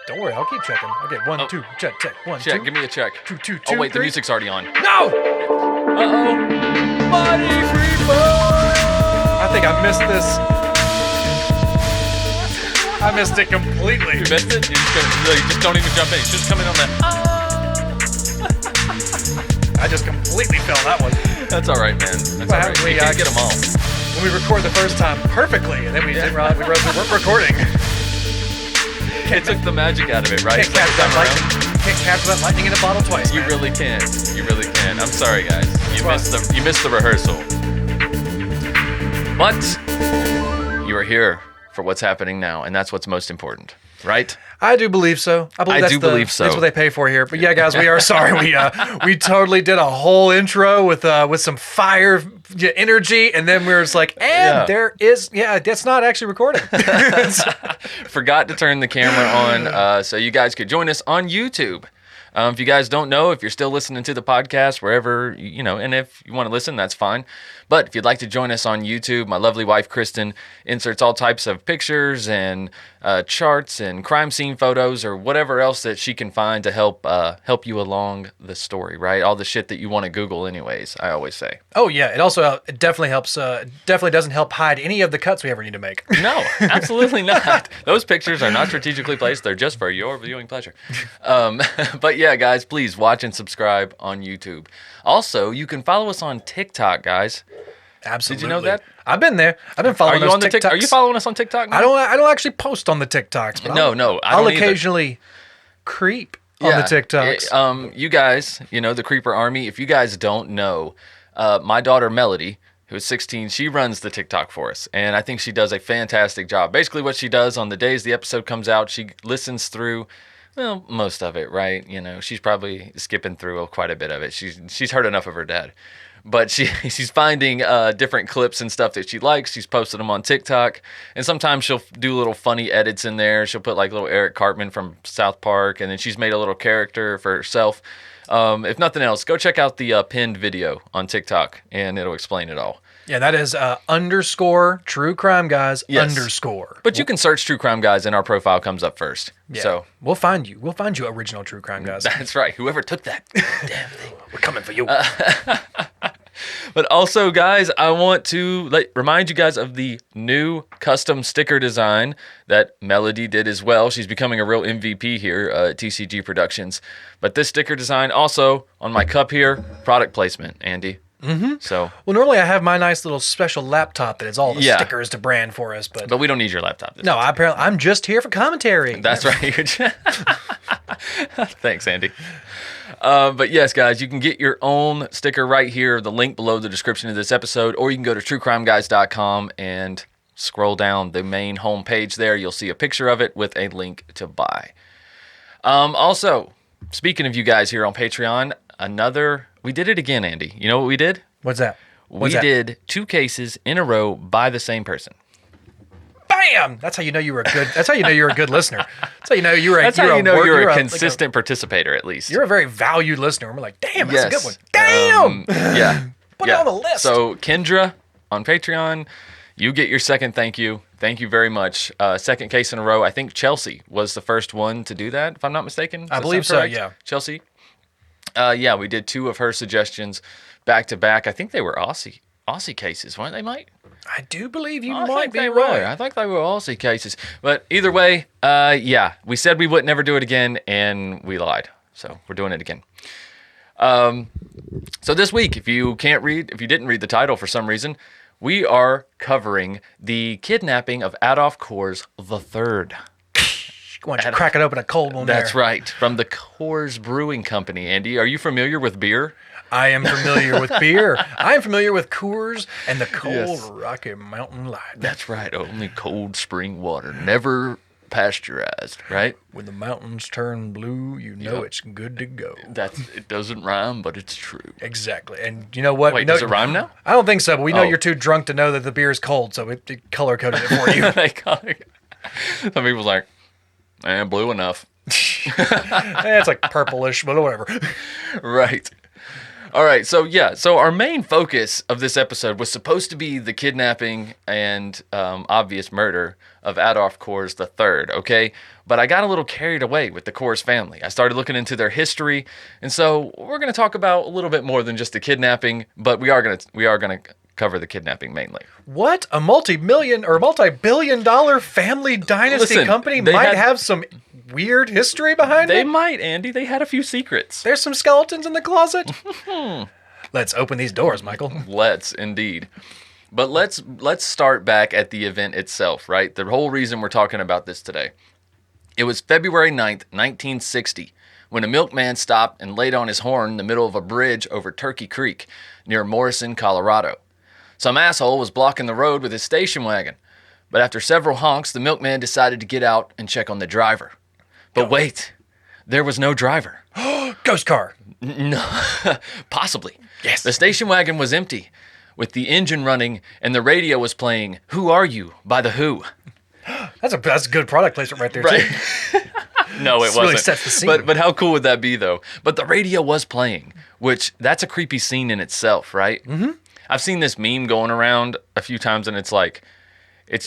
Don't worry, I'll keep checking. Okay, 1, 2, check. 1, Check, 2. give me a check. 2, 2, 2. Oh, wait, the 3. music's already on. No! Uh-oh. Money refund! I think I missed this. I missed it completely. You missed it? You just don't even jump in. You just come in on that. I just completely failed that one. That's all right, man. That's all right. We can't get them all. When we record the first time perfectly, and then we realized we weren't recording. It took the magic out of it, right? Can't capture that lightning in a bottle twice. You man. really can't. You really can. I'm sorry, guys. You missed the rehearsal. But you are here for what's happening now, and that's what's most important, right? I do believe so. I believe so. That's what they pay for here. But yeah, guys, we are sorry. We totally did a whole intro with some fire energy, and then we were just like, that's not actually recording. Forgot to turn the camera on so you guys could join us on YouTube. If you guys don't know, if you're still listening to the podcast, wherever, and if you want to listen, that's fine. But if you'd like to join us on YouTube, my lovely wife, Kristen, inserts all types of pictures and charts and crime scene photos or whatever else that she can find to help you along the story, right? All the shit that you want to Google anyways, I always say. Oh, yeah. It also it definitely helps. Definitely doesn't help hide any of the cuts we ever need to make. No, absolutely not. Those pictures are not strategically placed. They're just for your viewing pleasure. But yeah, guys, please watch and subscribe on YouTube. Also, you can follow us on TikTok, guys. Absolutely. Did you know that? I've been there. I've been following those TikToks. Are you following us on TikTok now? I don't actually post on the TikToks. But I'll occasionally creep on the TikToks. You guys, the Creeper Army, if you guys don't know, my daughter Melody, who's 16, she runs the TikTok for us, and I think she does a fantastic job. Basically what she does on the days the episode comes out, she listens through, well, most of it, right? She's probably skipping through quite a bit of it. She's heard enough of her dad. But she's finding different clips and stuff that she likes. She's posted them on TikTok. And sometimes she'll do little funny edits in there. She'll put like little Eric Cartman from South Park. And then she's made a little character for herself. If nothing else, go check out the pinned video on TikTok. And it'll explain it all. Yeah, that is _ True Crime Guys _ But you can search True Crime Guys and our profile comes up first. Yeah. So we'll find you. We'll find you original True Crime Guys. That's right. Whoever took that damn thing. We're coming for you. But also, guys, I want to remind you guys of the new custom sticker design that Melody did as well. She's becoming a real MVP here at TCG Productions. But this sticker design also on my cup here, product placement, Andy. Mm-hmm. So, well, normally I have my nice little special laptop that is all the stickers to brand for us, but we don't need your laptop. No, I'm just here for commentary. That's right. Thanks, Andy. But yes, guys, you can get your own sticker right here. The link below the description of this episode, or you can go to truecrimeguys.com and scroll down the main homepage there. You'll see a picture of it with a link to buy. Also, speaking of you guys here on Patreon, we did it again, Andy. You know what we did? What's that? We did 2 cases in a row by the same person. Bam! That's how you know you were a good. That's how you know you're a good listener. That's how you know you're a. That's how you know you're a consistent participator, at least. You're a very valued listener. And we're like, damn, that's a good one. Damn. Yeah. Put it on the list. So Kendra on Patreon, you get your second thank you. Thank you very much. Second case in a row. I think Chelsea was the first one to do that, if I'm not mistaken. I believe so. Yeah. Chelsea. We did 2 of her suggestions back to back. I think they were Aussie cases, weren't they, Mike? I do believe you might be right. I think they were Aussie cases. But either way, we said we would never do it again, and we lied. So we're doing it again. So this week, if you didn't read the title for some reason, we are covering the kidnapping of ADOLPH COORS III. Why don't you crack it open a cold one there? That's right. From the Coors Brewing Company. Andy, are you familiar with beer? I am familiar with beer. I am familiar with Coors and the cold Rocky Mountain Light. That's right. Only cold spring water, never pasteurized, right? When the mountains turn blue, you know it's good to go. It doesn't rhyme, but it's true. Exactly. And you know what? Wait, does it rhyme now? I don't think so, but we know you're too drunk to know that the beer is cold, so it color-coded it for you. Some people's like, blue enough. It's like purplish, but whatever. Right. All right, so our main focus of this episode was supposed to be the kidnapping and obvious murder of ADOLPH COORS III, okay? But I got a little carried away with the Coors family. I started looking into their history, and so we're going to talk about a little bit more than just the kidnapping, but we are going to cover the kidnapping mainly. What? A multi-billion-dollar family dynasty company might have some weird history behind it? They might, Andy. They had a few secrets. There's some skeletons in the closet. Let's open these doors, Michael. Let's, indeed. But let's start back at the event itself, right? The whole reason we're talking about this today. It was February 9th, 1960, when a milkman stopped and laid on his horn in the middle of a bridge over Turkey Creek near Morrison, Colorado. Some asshole was blocking the road with his station wagon. But after several honks, the milkman decided to get out and check on the driver. But wait, there was no driver. Ghost car. No, possibly. Yes. The station wagon was empty, with the engine running, and the radio was playing "Who Are You" by The Who. That's a good product placement right there, right? too. No, it wasn't. Really sets the scene. But how cool would that be, though? But the radio was playing, which that's a creepy scene in itself, right? Mm-hmm. I've seen this meme going around a few times, and it's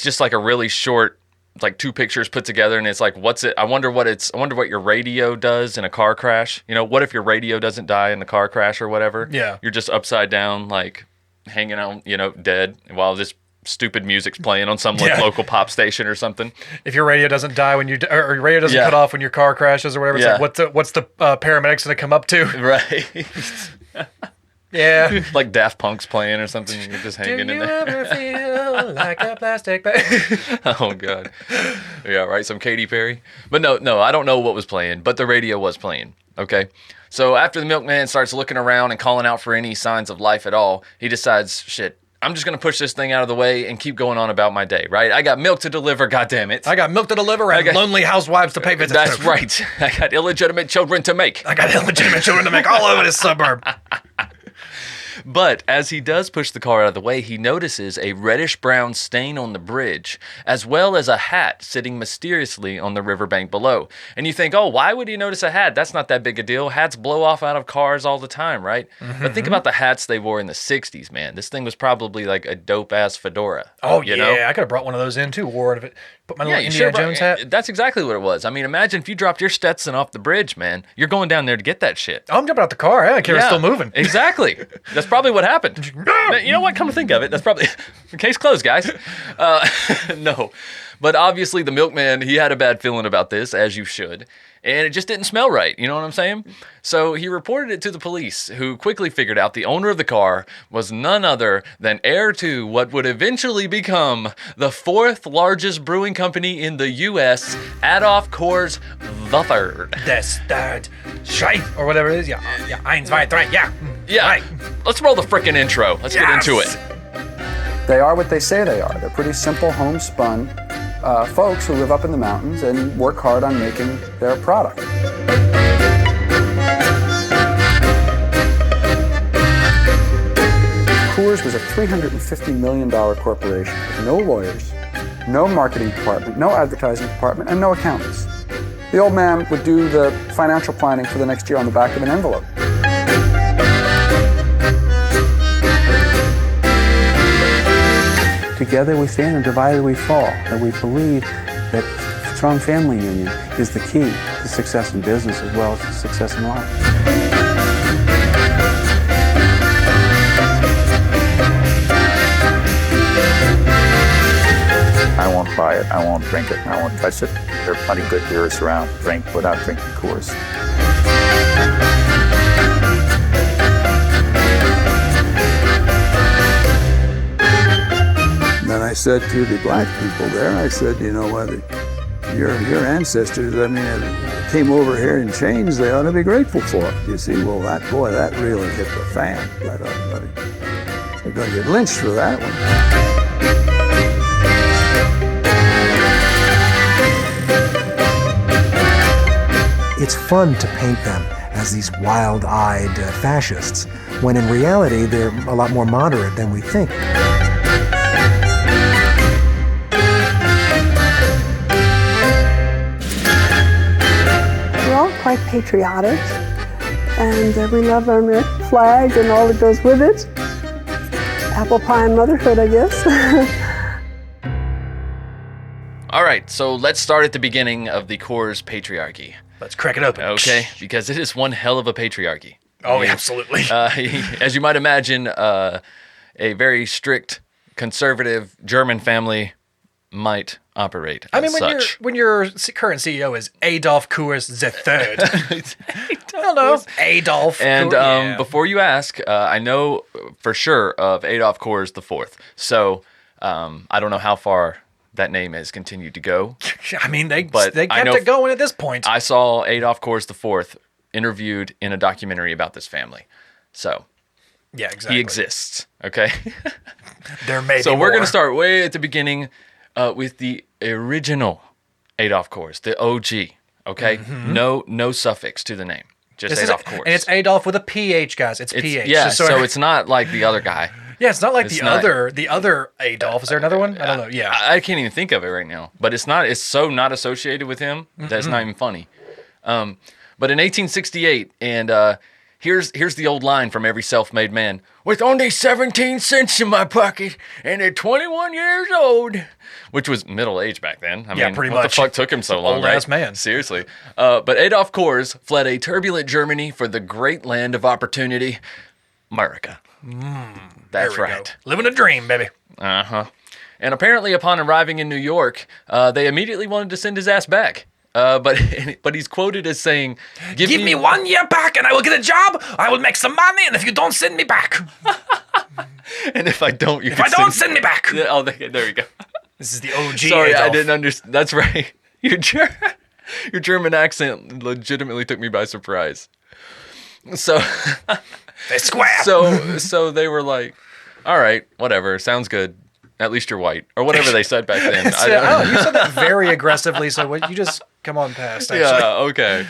just like a really short, like 2 pictures put together, and it's like, I wonder what your radio does in a car crash. You know, what if your radio doesn't die in the car crash or whatever? Yeah. You're just upside down, like hanging out, dead while this stupid music's playing on some local pop station or something. If your radio doesn't die or your radio doesn't cut off when your car crashes or whatever, it's like, what's the paramedics gonna come up to? Right. Yeah. Like Daft Punk's playing or something. You're just hanging in there. Do you ever feel like a plastic bag? Oh, God. Yeah, right. Some Katy Perry. But no, I don't know what was playing, but the radio was playing. Okay. So after the milkman starts looking around and calling out for any signs of life at all, he decides, shit, I'm just going to push this thing out of the way and keep going on about my day, right? I got milk to deliver, goddammit. I got milk to deliver and lonely housewives to pay visits. That's right. I got illegitimate children to make. all over this suburb. But as he does push the car out of the way, he notices a reddish-brown stain on the bridge, as well as a hat sitting mysteriously on the riverbank below. And you think, oh, why would he notice a hat? That's not that big a deal. Hats blow off out of cars all the time, right? Mm-hmm. But think about the hats they wore in the 60s, man. This thing was probably like a dope-ass fedora. Oh, you know? I could have brought one of those in, too. Wore it. Put my little Indiana Jones hat. That's exactly what it was. I mean, imagine if you dropped your Stetson off the bridge, man. You're going down there to get that shit. I'm jumping out the car. I don't care. It's still moving. Exactly. That's probably what happened. You know what? Come to think of it, that's probably... Case closed, guys. No. But obviously the milkman, he had a bad feeling about this, as you should. And it just didn't smell right, you know what I'm saying? So he reported it to the police, who quickly figured out the owner of the car was none other than heir to what would eventually become the 4th largest brewing company in the U.S., ADOLPH COORS III. Das, that, Schei, or whatever it is. Yeah, 1, 2, 3, yeah. Yeah, right. Let's roll the frickin' intro. Let's get into it. They are what they say they are. They're pretty simple, homespun folks who live up in the mountains and work hard on making their product. Coors was a $350 million corporation with no lawyers, no marketing department, no advertising department, and no accountants. The old man would do the financial planning for the next year on the back of an envelope. Together we stand and divided we fall. And we believe that strong family union is the key to success in business as well as to success in life. I won't buy it, I won't drink it, I won't touch it. There are plenty of good beers around. Drink without drinking Coors. Then I said to the black people there, I said, you know what, your ancestors, I mean, came over here in chains, they ought to be grateful for it. You see, well, that really hit the fan. They're going to get lynched for that one. It's fun to paint them as these wild-eyed fascists, when in reality they're a lot more moderate than we think. We're all quite patriotic, and we love our American flag and all that goes with it. Apple pie and motherhood, I guess. All right, so let's start at the beginning of the Coors patriarchy. Let's crack it open. Okay, because it is one hell of a patriarchy. Oh, yeah, absolutely. As you might imagine, a very strict, conservative German family might operate as such. When your current CEO is ADOLPH COORS III. I don't know. ADOLPH. And before you ask, I know for sure of ADOLPH COORS IV. So I don't know how far that name has continued to go. I mean, they kept it going at this point. I saw ADOLPH COORS IV interviewed in a documentary about this family. So, yeah, exactly. He exists, okay? There may be So we're more. going to start way at the beginning with the original ADOLPH COORS, the OG, okay? Mm-hmm. No suffix to the name. Just ADOLPH COORS. And it's Adolf with a PH, guys. It's PH. Yeah, so it's not like the other guy. Yeah, it's not like the other Adolf. Is there another one? I don't know. Yeah. I can't even think of it right now. But it's so not associated with him that it's not even funny. But in 1868, and here's the old line from every self-made man: with only 17 cents in my pocket and at 21 years old, which was middle age back then. I mean, pretty what much. the fuck took him so long, right? Old-ass man. Seriously. But ADOLPH COORS fled a turbulent Germany for the great land of opportunity, America. That's right. Go. Living a dream, baby. Uh-huh. And apparently upon arriving in New York, they immediately wanted to send his ass back. But he's quoted as saying, Give me 1 year back and I will get a job, I will make some money, and if you don't send me back. And if I don't, send me back. Oh, there you go. This is the OG Sorry, Adolf. I didn't understand. That's right. Your German accent legitimately took me by surprise. So... They square. So they were like, all right, whatever, sounds good. At least you're white, or whatever they said back then. You said that very aggressively. So you just come on past. Actually. Yeah, okay.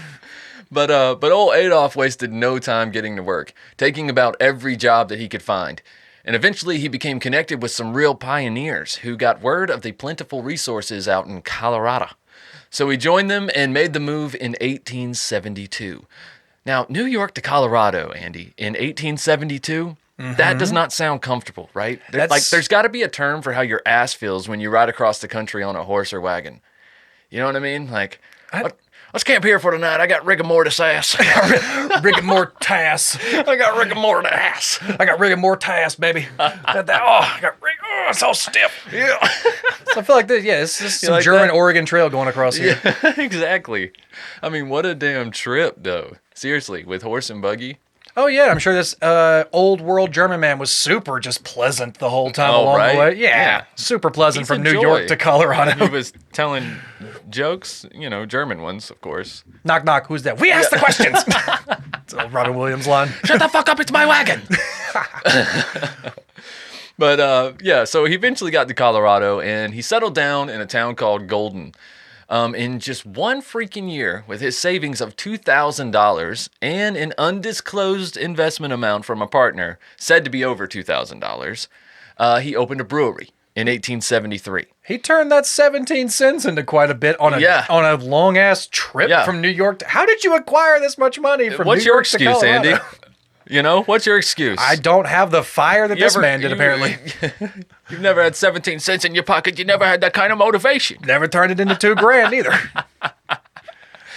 But old Adolf wasted no time getting to work, taking about every job that he could find. And eventually he became connected with some real pioneers who got word of the plentiful resources out in Colorado. So he joined them and made the move in 1872. Now, New York to Colorado, Andy, in 1872, that does not sound comfortable, right? There's got to be a term for how your ass feels when you ride across the country on a horse or wagon. You know what I mean? Like, let's camp here for tonight. I got rigor mortis ass. Rigor mortis. I got rigor mortis ass. I got rigor mortis, baby. I got rigor. Oh, it's all stiff. Yeah. So I feel like this. Yeah, it's just some German Oregon Trail going across here. Yeah, exactly. I mean, what a damn trip, though. Seriously, with horse and buggy. Oh, yeah. I'm sure this old world German man was super just pleasant the whole time along the way. Yeah. Super pleasant from New York to Colorado. He was telling jokes, German ones, of course. Knock, knock. Who's that? We ask the questions. It's an old Robin Williams line. Shut the fuck up. It's my wagon. But, so he eventually got to Colorado, and he settled down in a town called Golden. In just one freaking year, with his savings of $2,000 and an undisclosed investment amount from a partner, said to be over $2,000, he opened a brewery in 1873. He turned that 17 cents into quite a bit on a long-ass trip from New York. How did you acquire this much money from New York to Colorado? What's your excuse, Andy? What's your excuse? I don't have the fire that this man did, apparently. You've never had 17 cents in your pocket. You never had that kind of motivation. Never turned it into $2,000 either.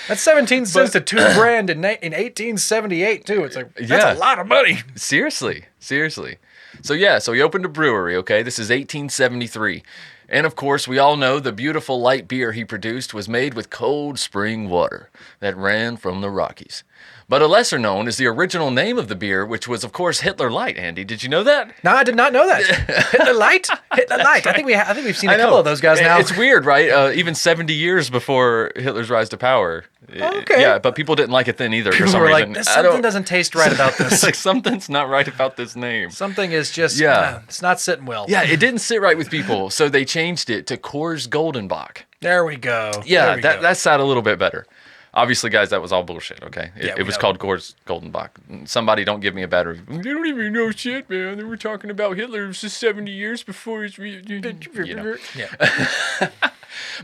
That's 17 cents to $2,000 in 1878 too. It's like that's a lot of money. Seriously. So he opened a brewery. Okay, this is 1873, and of course we all know the beautiful light beer he produced was made with cold spring water that ran from the Rockies. But a lesser known is the original name of the beer, which was, of course, Hitler Light. Andy, did you know that? No, I did not know that. Hitler Light? Hitler Light. I think we've seen a couple of those guys now. It's weird, right? Even 70 years before Hitler's rise to power. Okay. Yeah, but people didn't like it then either for some reason. Like, something doesn't taste right about this. Like, something's not right about this name. Something is just, it's not sitting well. Yeah, it didn't sit right with people, so they changed it to Coors Goldenbach. There we go. Yeah, that sounded a little bit better. Obviously, guys, that was all bullshit, okay? It was called Coors Golden Bock. Somebody don't give me a bad review. They don't even know shit, man. They were talking about Hitler. It was just 70 years before his... Yeah.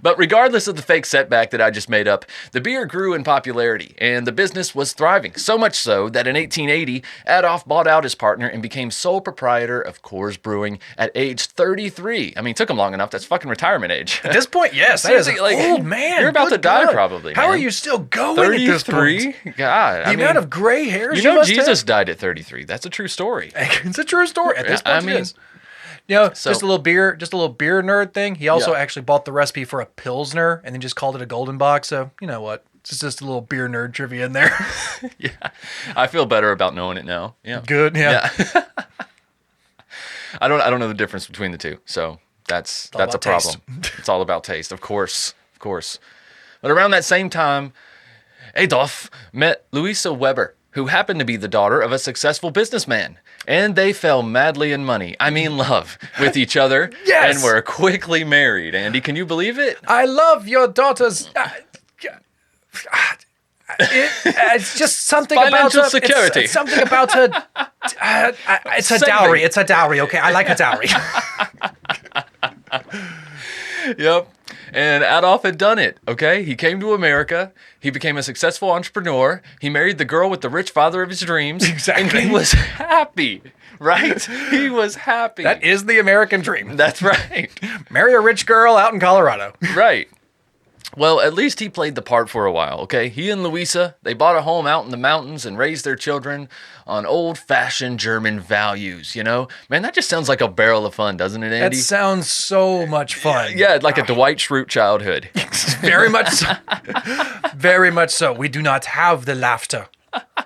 But regardless of the fake setback that I just made up, the beer grew in popularity, and the business was thriving. So much so that in 1880, Adolph bought out his partner and became sole proprietor of Coors Brewing at age 33. I mean, it took him long enough. That's fucking retirement age. At this point, yes. That is like, old man. You're about to die probably, How are you still going 33? At this point? God. The amount of gray hairs you know Jesus died at 33. That's a true story. It's a true story. At this point, it is. You know, just a little beer nerd thing. He also actually bought the recipe for a Pilsner and then just called it a Golden Bock. So, you know what? It's just a little beer nerd trivia in there. Yeah. I feel better about knowing it now. Yeah. Good. Yeah. I don't know the difference between the two. So that's a problem. It's all about taste. Of course. But around that same time, Adolph met Louisa Weber, who happened to be the daughter of a successful businessman. And they fell madly in love with each other. Yes! And were quickly married. Andy, can you believe it? I love your daughter's... it's just something financial about her... security. It's something about her... it's her dowry. It's her dowry, okay? I like her dowry. Yep. And Adolph had done it, okay? He came to America. He became a successful entrepreneur. He married the girl with the rich father of his dreams. Exactly. And he was happy, right? He was happy. That is the American dream. That's right. Marry a rich girl out in Colorado. Right. Well, at least he played the part for a while, okay? He and Louisa, they bought a home out in the mountains and raised their children on old-fashioned German values, you know? Man, that just sounds like a barrel of fun, doesn't it, Andy? That sounds so much fun. Yeah, like a Dwight Schrute childhood. Very much so. Very much so. We do not have the laughter.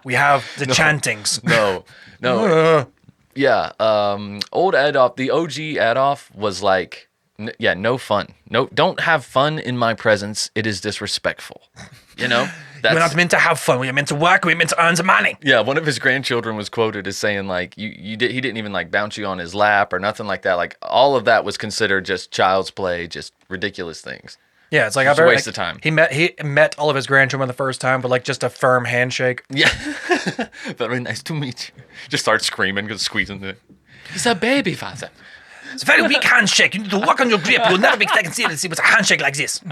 We have the chantings. No. Yeah, old Adolph, the OG Adolph was like... no fun. No, don't have fun in my presence. It is disrespectful. You know? We're not meant to have fun. We're meant to work. We're meant to earn some money. Yeah, one of his grandchildren was quoted as saying, like, he didn't even, like, bounce you on his lap or nothing like that. Like, all of that was considered just child's play, just ridiculous things. Yeah, it's like a waste of time. He met all of his grandchildren the first time, but like just a firm handshake. Yeah. Very nice to meet you. Just start screaming because squeezing it. He's a baby, father. It's a very weak handshake. You need to work on your grip. You'll never be taken seriously with a handshake like this.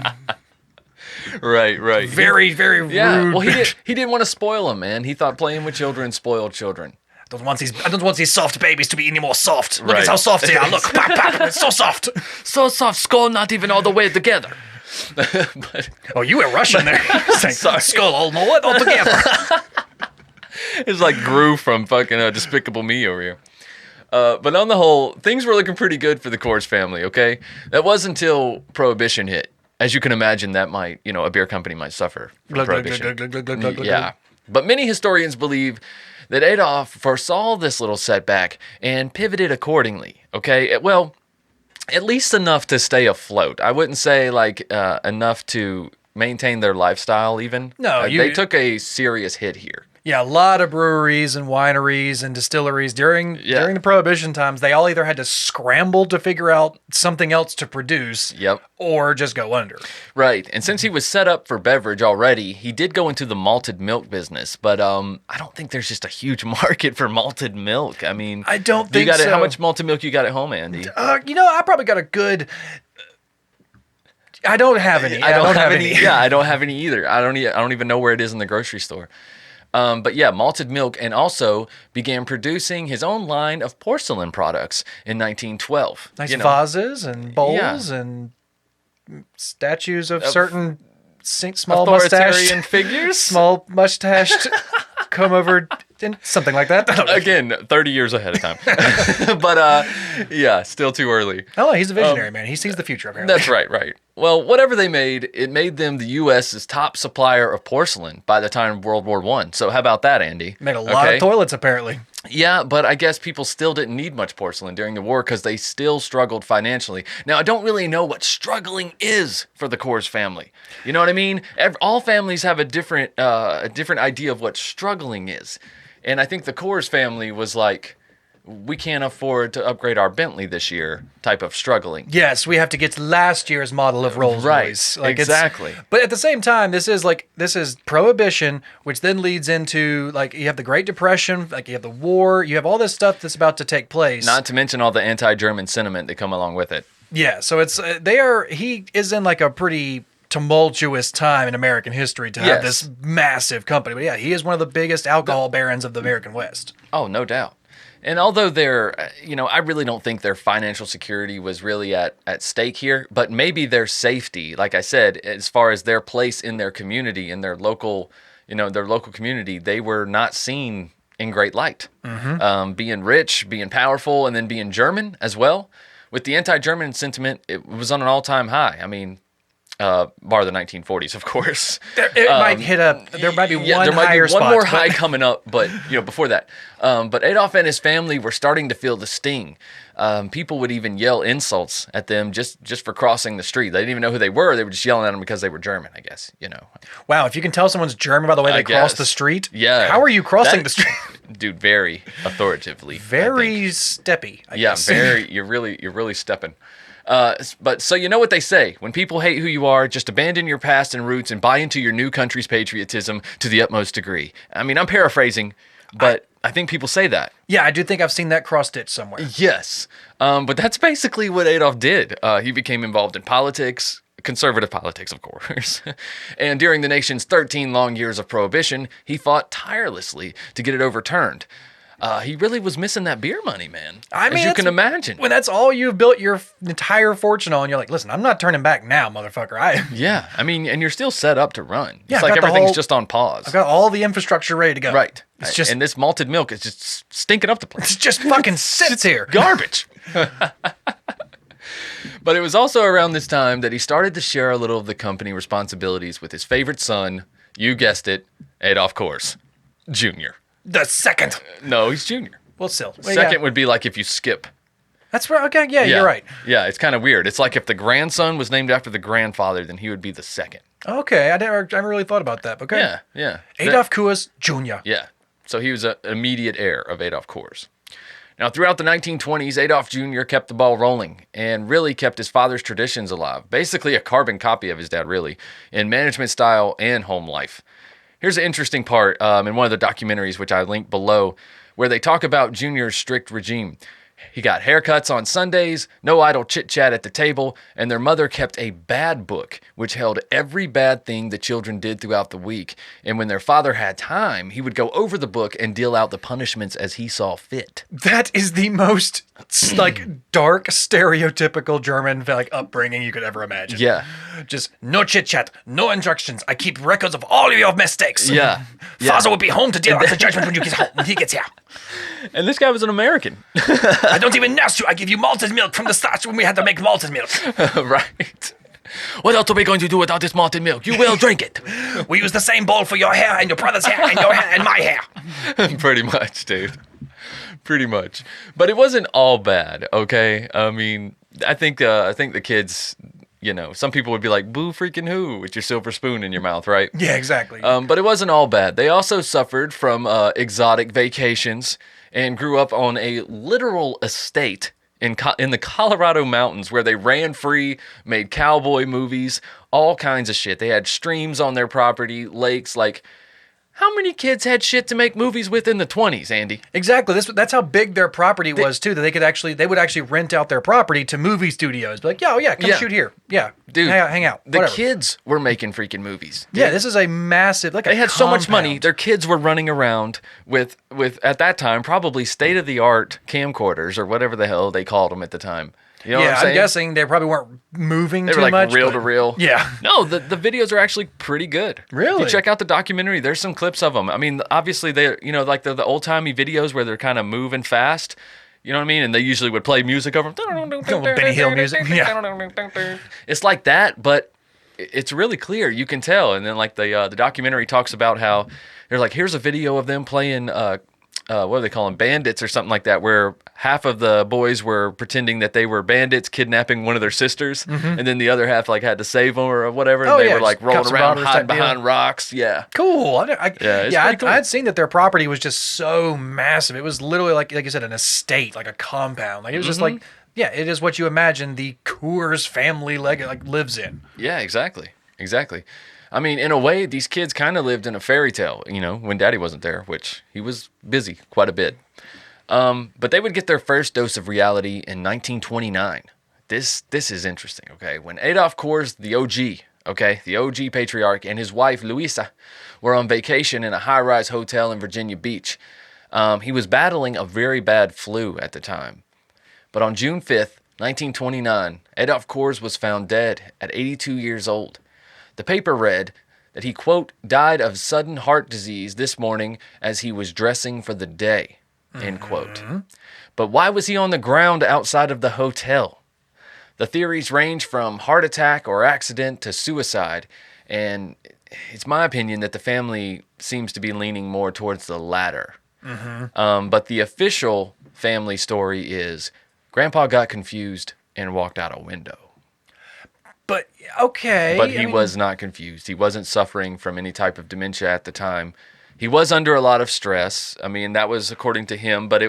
Right. Very, very rude. Yeah, well, he didn't want to spoil them, man. He thought playing with children spoiled children. I don't want these soft babies to be any more soft. Look at how soft they are. Look, pop, pop. It's so soft. So soft, skull not even all the way together. You were Russian there. Sorry. Skull all together. It's like Gru from fucking Despicable Me over here. But on the whole, things were looking pretty good for the Coors family, okay? That was until Prohibition hit. As you can imagine, that might, a beer company might suffer from Prohibition. Yeah. But many historians believe that Adolph foresaw this little setback and pivoted accordingly, okay? Well, at least enough to stay afloat. I wouldn't say, enough to maintain their lifestyle even. No, they took a serious hit here. Yeah, a lot of breweries and wineries and distilleries during the Prohibition times, they all either had to scramble to figure out something else to produce or just go under. Right. And since he was set up for beverage already, he did go into the malted milk business. But I don't think there's just a huge market for malted milk. I mean, I don't think so. How much malted milk you got at home, Andy? I probably got a good... I don't have any. I don't have any. Yeah, I don't have any either. I don't even know where it is in the grocery store. But yeah, malted milk, and also began producing his own line of porcelain products in 1912. Nice vases and bowls and statues of certain small authoritarian figures. Small mustached come over, something like that. Again, 30 years ahead of time. But yeah, still too early. Oh, he's a visionary, man. He sees the future, apparently. That's right. Well, whatever they made, it made them the U.S.'s top supplier of porcelain by the time of World War I. So how about that, Andy? Made a lot of toilets, apparently. Yeah, but I guess people still didn't need much porcelain during the war because they still struggled financially. Now, I don't really know what struggling is for the Coors family. You know what I mean? All families have a different idea of what struggling is. And I think the Coors family was like, we can't afford to upgrade our Bentley this year type of struggling. Yes, we have to get to last year's model of Rolls Royce. Right, exactly. But at the same time, this is Prohibition, which then leads into, like, you have the Great Depression, like you have the war, you have all this stuff that's about to take place. Not to mention all the anti-German sentiment that come along with it. Yeah, so he is in like a pretty tumultuous time in American history to have this massive company. But yeah, he is one of the biggest alcohol barons of the American West. Oh, no doubt. And although I really don't think their financial security was really at stake here, but maybe their safety, like I said, as far as their place in their community, in their local community, they were not seen in great light. Mm-hmm. Being rich, being powerful, and then being German as well. With the anti-German sentiment, it was on an all-time high. I mean, bar the 1940s, of course. There might be one more high coming up, but before that. But Adolf and his family were starting to feel the sting. People would even yell insults at them just for crossing the street. They didn't even know who they were. They were just yelling at them because they were German, I guess. Wow, if you can tell someone's German by the way they cross the street, how are you crossing the street? Dude, very authoritatively. Very steppy, I guess. You're really stepping. But so you know what they say, when people hate who you are, just abandon your past and roots and buy into your new country's patriotism to the utmost degree. I mean, I'm paraphrasing, but I think people say that. Yeah, I do think I've seen that cross-stitched somewhere. Yes. But that's basically what Adolf did. He became involved in politics, conservative politics, of course. And during the nation's 13 long years of prohibition, he fought tirelessly to get it overturned. He really was missing that beer money, man. As you can imagine. When that's all you've built your entire fortune on, you're like, listen, I'm not turning back now, motherfucker. Yeah, I mean, and you're still set up to run. It's like everything's just on pause. I've got all the infrastructure ready to go. Right. And this malted milk is just stinking up the place. It's just fucking sits here. Garbage. But it was also around this time that he started to share a little of the company responsibilities with his favorite son, you guessed it, Adolph Coors Jr. The second. No, he's junior. Well, still. Second would be like if you skip. That's right. Okay, yeah, you're right. Yeah, it's kind of weird. It's like if the grandson was named after the grandfather, then he would be the second. Okay, I never really thought about that. Okay. Yeah. Adolph Coors Jr. Yeah, so he was an immediate heir of Adolph Coors. Now, throughout the 1920s, Adolph Jr. kept the ball rolling and really kept his father's traditions alive. Basically a carbon copy of his dad, really, in management style and home life. Here's an interesting part in one of the documentaries, which I linked below, where they talk about Junior's strict regime. He got haircuts on Sundays, no idle chit-chat at the table, and their mother kept a bad book, which held every bad thing the children did throughout the week. And when their father had time, he would go over the book and deal out the punishments as he saw fit. That is the most, dark, stereotypical German, upbringing you could ever imagine. Yeah. Just no chit-chat, no instructions. I keep records of all of your mistakes. Yeah. Father will be home to deal out the judgment when he gets here. And this guy was an American. I don't even nurse you. I give you malted milk from the start when we had to make malted milk. Right. What else are we going to do without this malted milk? You will drink it. We use the same bowl for your hair and your brother's hair and your hair and my hair. Pretty much, dude. Pretty much. But it wasn't all bad, okay? I mean, I think the kids, some people would be like, boo freaking who, with your silver spoon in your mouth, right? Yeah, exactly. But it wasn't all bad. They also suffered from exotic vacations and grew up on a literal estate in the Colorado mountains where they ran free, made cowboy movies, all kinds of shit. They had streams on their property, lakes, how many kids had shit to make movies with in the 20s, Andy? Exactly. That's how big their property was too. That they would actually rent out their property to movie studios. Be like, come shoot here. Yeah, dude, hang out. The whatever. Kids were making freaking movies. Yeah, this is a massive. They had so much money. Their kids were running around with at that time probably state of the art camcorders or whatever the hell they called them at the time. You know what I'm saying? I'm guessing they probably weren't moving too much. They were like reel to reel. Yeah. No, the videos are actually pretty good. Really? If you check out the documentary, there's some clips of them. I mean, obviously they're the old-timey videos where they're kind of moving fast. You know what I mean? And they usually would play music over them. Benny Hill music. Yeah. It's like that, but it's really clear. You can tell. And then the documentary talks about how they're like, here's a video of them playing what do they call them? Bandits or something like that, where half of the boys were pretending that they were bandits kidnapping one of their sisters, and then the other half like had to save them or whatever, and they were like rolling around hiding behind rocks. Yeah. Cool. Cool. I'd seen that their property was just so massive. It was literally like you said, an estate, like a compound. Like it was just like, it is what you imagine the Coors family lives in. Yeah, exactly. I mean, in a way, these kids kind of lived in a fairy tale, when Daddy wasn't there, which he was busy quite a bit. But they would get their first dose of reality in 1929. This is interesting, okay? When ADOLPH COORS, the OG patriarch, and his wife, Louisa, were on vacation in a high-rise hotel in Virginia Beach. He was battling a very bad flu at the time. But on June 5th, 1929, ADOLPH COORS was found dead at 82 years old. The paper read that he, quote, died of sudden heart disease this morning as he was dressing for the day, end quote. But why was he on the ground outside of the hotel? The theories range from heart attack or accident to suicide, and it's my opinion that the family seems to be leaning more towards the latter. But the official family story is Grandpa got confused and walked out a window. But, okay. But he was not confused. He wasn't suffering from any type of dementia at the time. He was under a lot of stress. I mean, that was according to him, but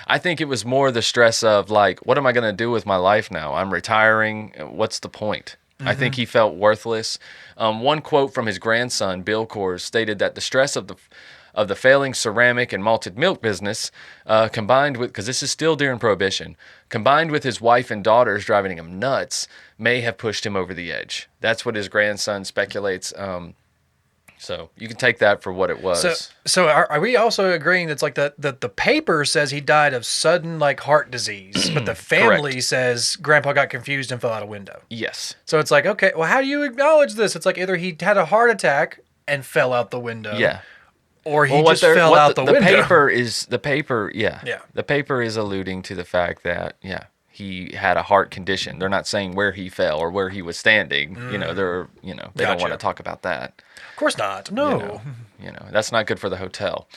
I think it was more the stress of like, what am I going to do with my life now? I'm retiring. What's the point? I think he felt worthless. One quote from his grandson, Bill COORS, stated that the stress of the failing ceramic and malted milk business, combined with, because this is still during Prohibition, combined with his wife and daughters driving him nuts, may have pushed him over the edge. That's what his grandson speculates. So you can take that for what it was. So are we also agreeing that's like the paper says he died of sudden like heart disease, but the family says Grandpa got confused and fell out a window? Yes. So it's like, okay, well, how do you acknowledge this? It's like either he had a heart attack and fell out the window. Yeah. Or he just fell out the window. The paper is alluding to the fact that, he had a heart condition. They're not saying where he fell or where he was standing. They don't want to talk about that. Of course not. No. That's not good for the hotel.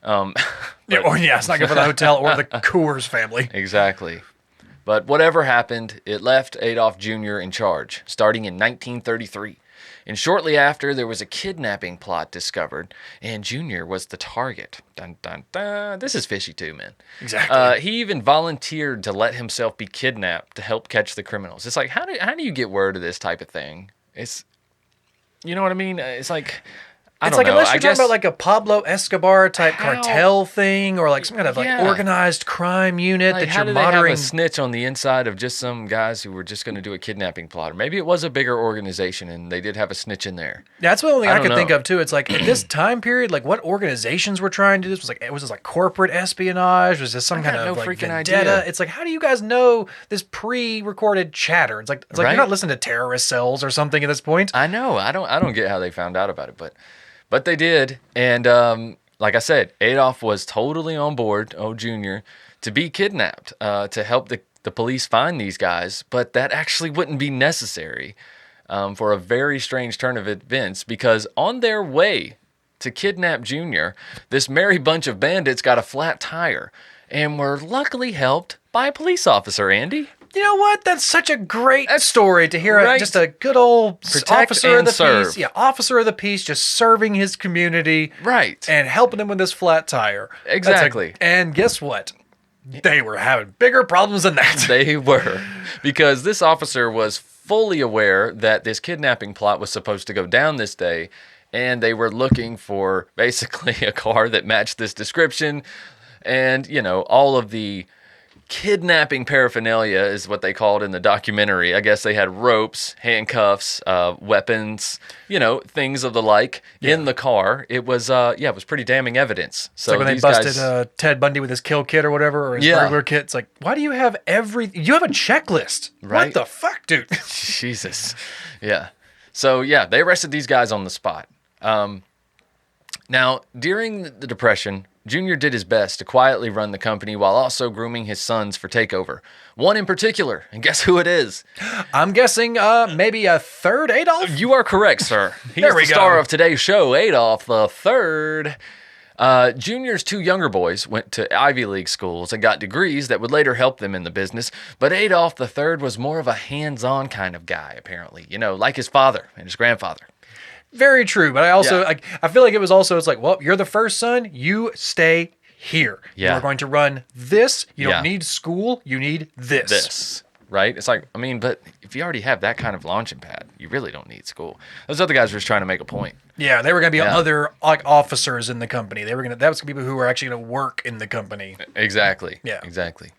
It's not good for the hotel or the Coors family. Exactly. But whatever happened, it left ADOLPH Jr. in charge, starting in 1933. And shortly after, there was a kidnapping plot discovered, and Junior was the target. Dun, dun, dun. This is fishy too, man. Exactly. He even volunteered to let himself be kidnapped to help catch the criminals. It's like, how do you get word of this type of thing? It's, you know what I mean? It's like, I don't know. Unless you're talking about like a Pablo Escobar type cartel thing, or like some kind of like organized crime unit that you're monitoring. How do they have a snitch on the inside of just some guys who were just going to do a kidnapping plot? Or maybe it was a bigger organization and they did have a snitch in there. That's the only thing I could think of too. It's like in this time period, like what organizations were trying to do this? Was this like corporate espionage? Was this some kind of like vendetta? Idea. It's like, how do you guys know this pre-recorded chatter? It's like you're not listening to terrorist cells or something at this point. I know. I don't get how they found out about it, but they did, and like I said, ADOLPH was totally on board, Junior, to be kidnapped, to help the police find these guys, but that actually wouldn't be necessary for a very strange turn of events, because on their way to kidnap Junior, this merry bunch of bandits got a flat tire, and were luckily helped by a police officer, Andy. You know what? That's such a great story to hear. Just a good old officer of the peace. Yeah, officer of the peace, just serving his community. Right. And helping him with this flat tire. Exactly. And guess what? They were having bigger problems than that. They were. Because this officer was fully aware that this kidnapping plot was supposed to go down this day. And they were looking for basically a car that matched this description. And, all of the kidnapping paraphernalia is what they called in the documentary. I guess they had ropes, handcuffs, weapons, things of the like in the car. It was, it was pretty damning evidence. So it's like when they busted Ted Bundy with his kill kit or whatever, or his burglar kit. It's like, why do you have you have a checklist? Right? What the fuck, dude? Jesus. Yeah. So they arrested these guys on the spot. Now, during the Depression, Junior did his best to quietly run the company while also grooming his sons for takeover. One in particular, and guess who it is? I'm guessing maybe a third ADOLPH? You are correct, sir. He's the star of today's show, ADOLPH the Third. Junior's 2 younger boys went to Ivy League schools and got degrees that would later help them in the business, but Adolph III was more of a hands-on kind of guy, apparently, like his father and his grandfather. Very true, but I feel like it's like, well, you're the first son, you stay here. Yeah. You're going to run this. You don't need school, you need this. Right? It's like, but if you already have that kind of launching pad, you really don't need school. Those other guys were just trying to make a point. Yeah, they were going to be other officers in the company. That was people who were actually going to work in the company. Exactly. Yeah. Exactly.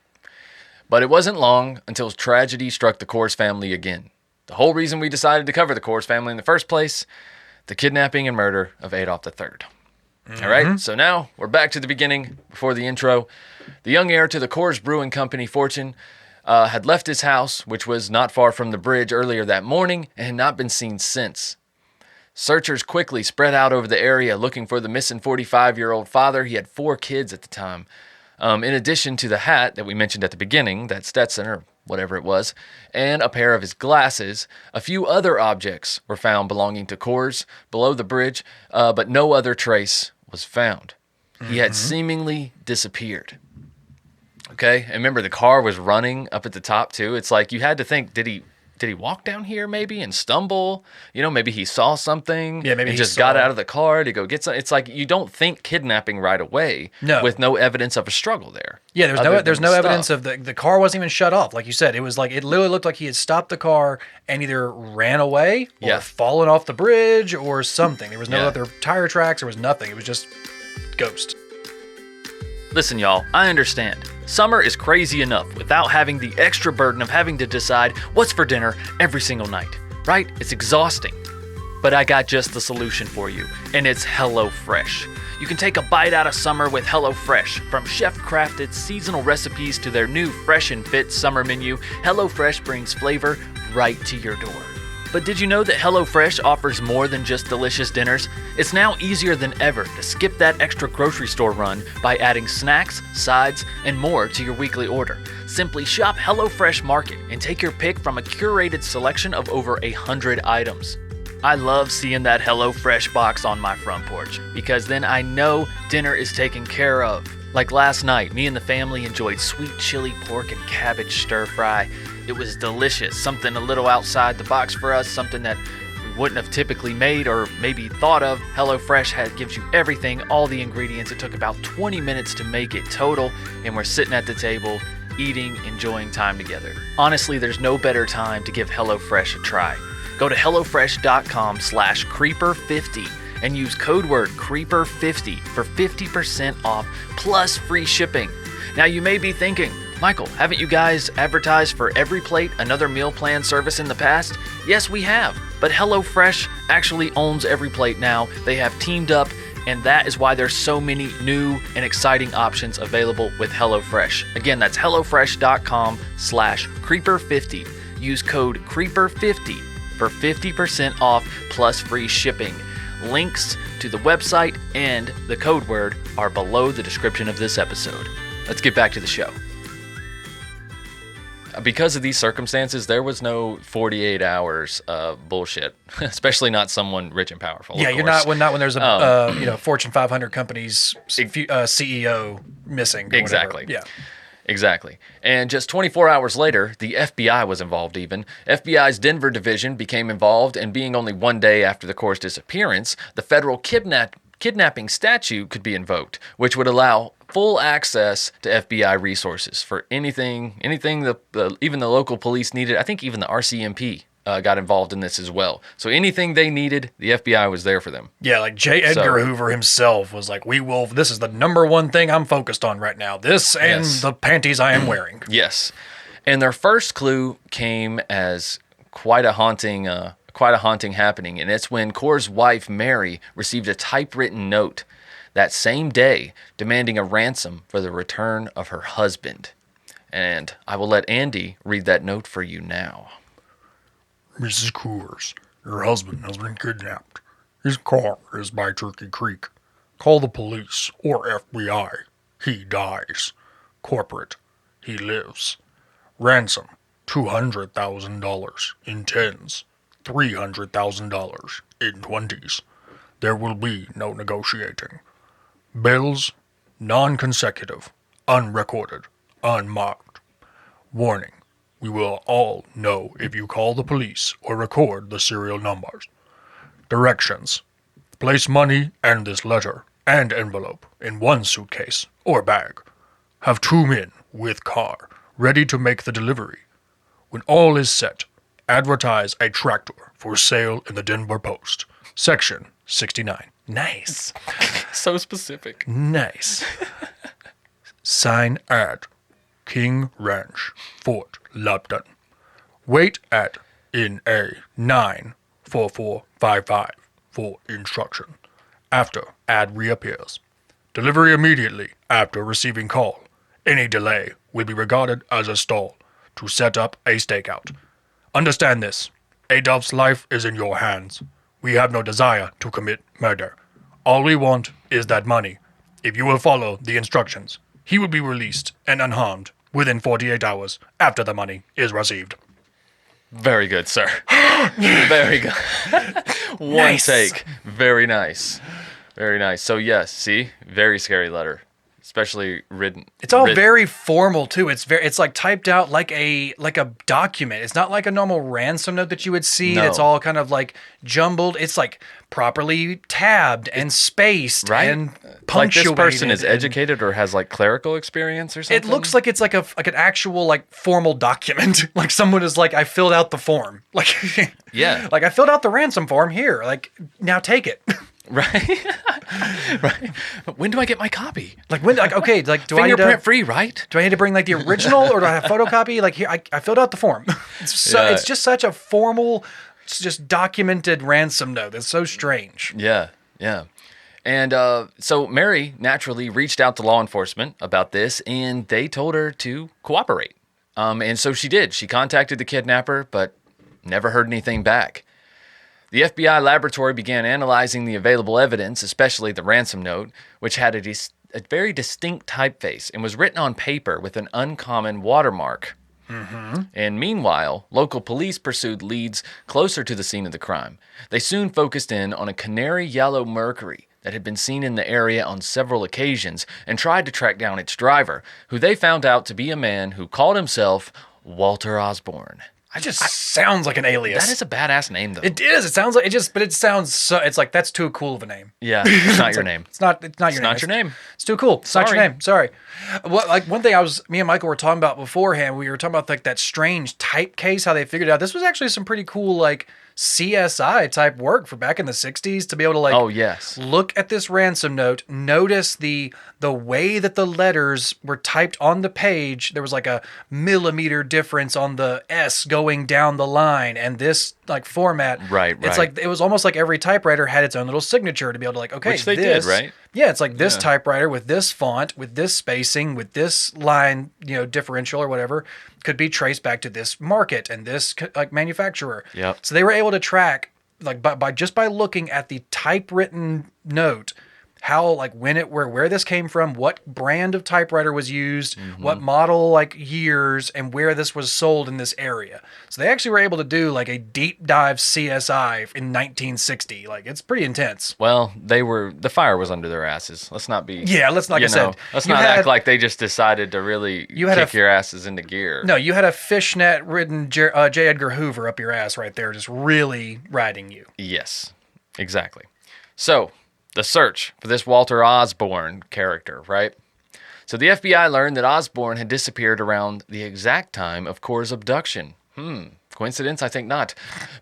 But it wasn't long until tragedy struck the Coors family again. The whole reason we decided to cover the Coors family in the first place, the kidnapping and murder of Adolph III. Mm-hmm. All right, so now we're back to the beginning before the intro. The young heir to the Coors Brewing Company fortune had left his house, which was not far from the bridge, earlier that morning and had not been seen since. Searchers quickly spread out over the area looking for the missing 45-year-old father. He had 4 kids at the time. In addition to the hat that we mentioned at the beginning, that Stetson or whatever it was, and a pair of his glasses, a few other objects were found belonging to Coors below the bridge, but no other trace was found. He had seemingly disappeared. Okay, and remember the car was running up at the top too. It's like you had to think, did he walk down here maybe and stumble? Maybe he saw something. Yeah, maybe he he just saw got out of the car to go get some. It's like you don't think kidnapping right away. No. With no evidence of a struggle there. Yeah, there's no evidence of the car wasn't even shut off. Like you said, it was like it literally looked like he had stopped the car and either ran away or fallen off the bridge or something. There was no other tire tracks. There was nothing. It was just ghost. Listen, y'all, I understand. Summer is crazy enough without having the extra burden of having to decide what's for dinner every single night, right? It's exhausting. But I got just the solution for you, and it's HelloFresh. You can take a bite out of summer with HelloFresh. From chef-crafted seasonal recipes to their new Fresh and Fit summer menu, HelloFresh brings flavor right to your door. But did you know that HelloFresh offers more than just delicious dinners? It's now easier than ever to skip that extra grocery store run by adding snacks, sides, and more to your weekly order. Simply shop HelloFresh Market and take your pick from a curated selection of over 100 items. I love seeing that HelloFresh box on my front porch because then I know dinner is taken care of. Like last night, me and the family enjoyed sweet chili pork and cabbage stir fry. It was delicious, something a little outside the box for us, something that we wouldn't have typically made or maybe thought of. HelloFresh gives you everything, all the ingredients. It took about 20 minutes to make it total, and we're sitting at the table, eating, enjoying time together. Honestly, there's no better time to give HelloFresh a try. Go to HelloFresh.com/Creeper50 and use code word Creeper50 for 50% off plus free shipping. Now you may be thinking, Michael, haven't you guys advertised for Every Plate, another meal plan service in the past? Yes, we have, but HelloFresh actually owns Every Plate now. They have teamed up, and that is why there's so many new and exciting options available with HelloFresh. Again, that's HelloFresh.com/Creeper50. Use code Creeper50 for 50% off plus free shipping. Links to the website and the code word are below the description of this episode. Let's get back to the show. Because of these circumstances, there was no 48 hours of bullshit, especially not someone rich and powerful. Yeah, you're not when there's a Fortune 500 company's CEO missing. Exactly. Whatever. Yeah. Exactly. And just 24 hours later, the FBI was involved even. FBI's Denver division became involved, and being only one day after the Coors disappearance, the federal kidnapping statute could be invoked, which would allow full access to FBI resources for anything even the local police needed. I think even the RCMP got involved in this as well. So anything they needed, the FBI was there for them. Yeah, like J. Edgar Hoover himself was like, this is the number one thing I'm focused on right now. This and the panties I am wearing. Yes. And their first clue came as quite a haunting happening, and it's when Coors' wife, Mary, received a typewritten note that same day demanding a ransom for the return of her husband. And I will let Andy read that note for you now. Mrs. Coors, your husband has been kidnapped. His car is by Turkey Creek. Call the police or FBI. He dies. Corporate. He lives. Ransom, $200,000 in tens. $300,000 in 20s. There will be no negotiating. Bills, non-consecutive, unrecorded, unmarked. Warning, we will all know if you call the police or record the serial numbers. Directions, place money and this letter and envelope in one suitcase or bag. Have 2 men with car ready to make the delivery. When all is set, advertise a tractor for sale in the Denver Post, section 69. Nice. So specific. Nice. Sign at King Ranch, Fort Lupton. Wait at NA 94455 for instruction. After ad reappears. Delivery immediately after receiving call. Any delay will be regarded as a stall to set up a stakeout. Understand this. ADOLPH's life is in your hands. We have no desire to commit murder. All we want is that money. If you will follow the instructions, he will be released and unharmed within 48 hours after the money is received. Very good, sir. Very good. One take. Very nice. Very nice. So yes, see? Very scary letter. Especially written. It's all very formal too. It's like typed out like a document. It's not like a normal ransom note that you would see. No. It's all kind of like jumbled. It's like properly tabbed and spaced and punctuated. Like this person is educated or has like clerical experience or something. It looks like it's like an actual like formal document. Like someone is like, I filled out the form. Like yeah. Like I filled out the ransom form here. Like now take it. Right. Right. When do I get my copy? Like when? Like okay. Like do fingerprint I need to, free? Right? Do I need to bring like the original or do I have a photocopy? Like here, I filled out the form. It's just such a formal, just documented ransom note. It's so strange. Yeah. Yeah. And so Mary naturally reached out to law enforcement about this, and they told her to cooperate. And so she did. She contacted the kidnapper, but never heard anything back. The FBI laboratory began analyzing the available evidence, especially the ransom note, which had a very distinct typeface and was written on paper with an uncommon watermark. Mm-hmm. And meanwhile, local police pursued leads closer to the scene of the crime. They soon focused in on a canary yellow Mercury that had been seen in the area on several occasions and tried to track down its driver, who they found out to be a man who called himself Walter Osborne. It just sounds like an alias. That is a badass name, though. It is. It sounds like it just, but it sounds so. It's like that's too cool of a name. Yeah, it's not your name. It's not your name. It's not your name. It's too cool. It's not your name. Sorry. Well, like one thing me and Michael were talking about beforehand. We were talking about like that strange type case, how they figured out this was actually some pretty cool like CSI type work for back in the 60s to be able to like look at this ransom note, notice the way that the letters were typed on the page. There was like a millimeter difference on the S going down the line, and this like format. Right. It's like it was almost like every typewriter had its own little signature to be able to like, okay, which they did, right? Yeah, it's like this typewriter with this font, with this spacing, with this line, differential or whatever, could be traced back to this market and this like manufacturer. Yep. So they were able to track like by looking at the typewritten note, how like where this came from, what brand of typewriter was used, what model like years, and where this was sold in this area. So they actually were able to do like a deep dive CSI in 1960. Like it's pretty intense. Well, the fire was under their asses. Let's not be. Yeah, let's like I said. Let's not act like they just decided to really kick your asses into gear. No, you had a fishnet-ridden J. Edgar Hoover up your ass right there, just really riding you. Yes, exactly. So the search for this Walter Osborne character, right? So the FBI learned that Osborne had disappeared around the exact time of Coors' abduction. Coincidence? I think not.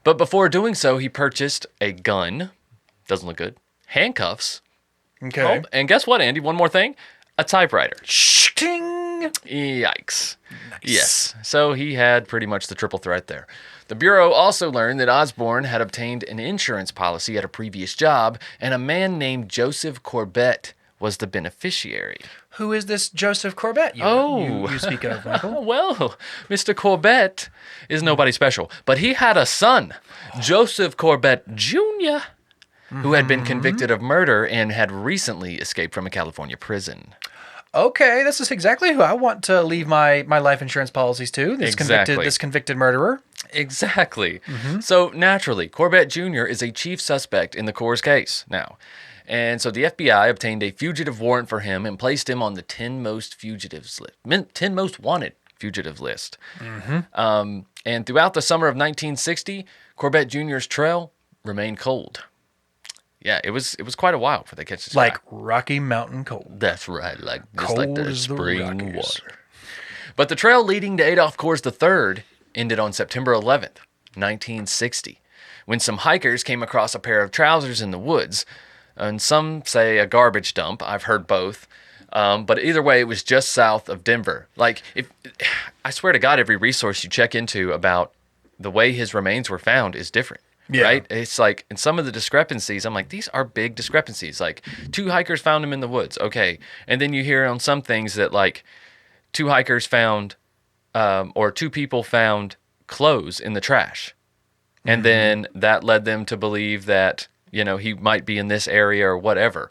But before doing so, he purchased a gun. Doesn't look good. Handcuffs. Okay. Oh, and guess what, Andy? One more thing. A typewriter. Ting! Yikes. Nice. Yes. So he had pretty much the triple threat there. The Bureau also learned that Osborne had obtained an insurance policy at a previous job, and a man named Joseph Corbett was the beneficiary. Who is this Joseph Corbett you speak of, Michael? Well, Mr. Corbett is nobody special, but he had a son, Joseph Corbett Jr., who had been convicted of murder and had recently escaped from a California prison. Okay, this is exactly who I want to leave my life insurance policies to. This convicted murderer. Exactly. So naturally, Corbett Jr. is a chief suspect in the Coors case now. And so the FBI obtained a fugitive warrant for him and placed him on the 10 most fugitives list, 10 most wanted fugitive list. And throughout the summer of 1960, Corbett Jr.'s trail remained cold. Yeah, it was quite a while before they catch this like guy. Rocky Mountain cold. That's right, just cold like the as spring the water. But the trail leading to ADOLPH COORS III ended on September 11th, 1960, when some hikers came across a pair of trousers in the woods, and some say a garbage dump. I've heard both. But either way, it was just south of Denver. Like, I swear to God, every resource you check into about the way his remains were found is different. Yeah. Right? It's like, in some of the discrepancies, I'm like, these are big discrepancies. Like, 2 hikers found him in the woods. Okay. And then you hear on some things that, like, 2 hikers found, or 2 people found clothes in the trash. And then that led them to believe that, he might be in this area or whatever.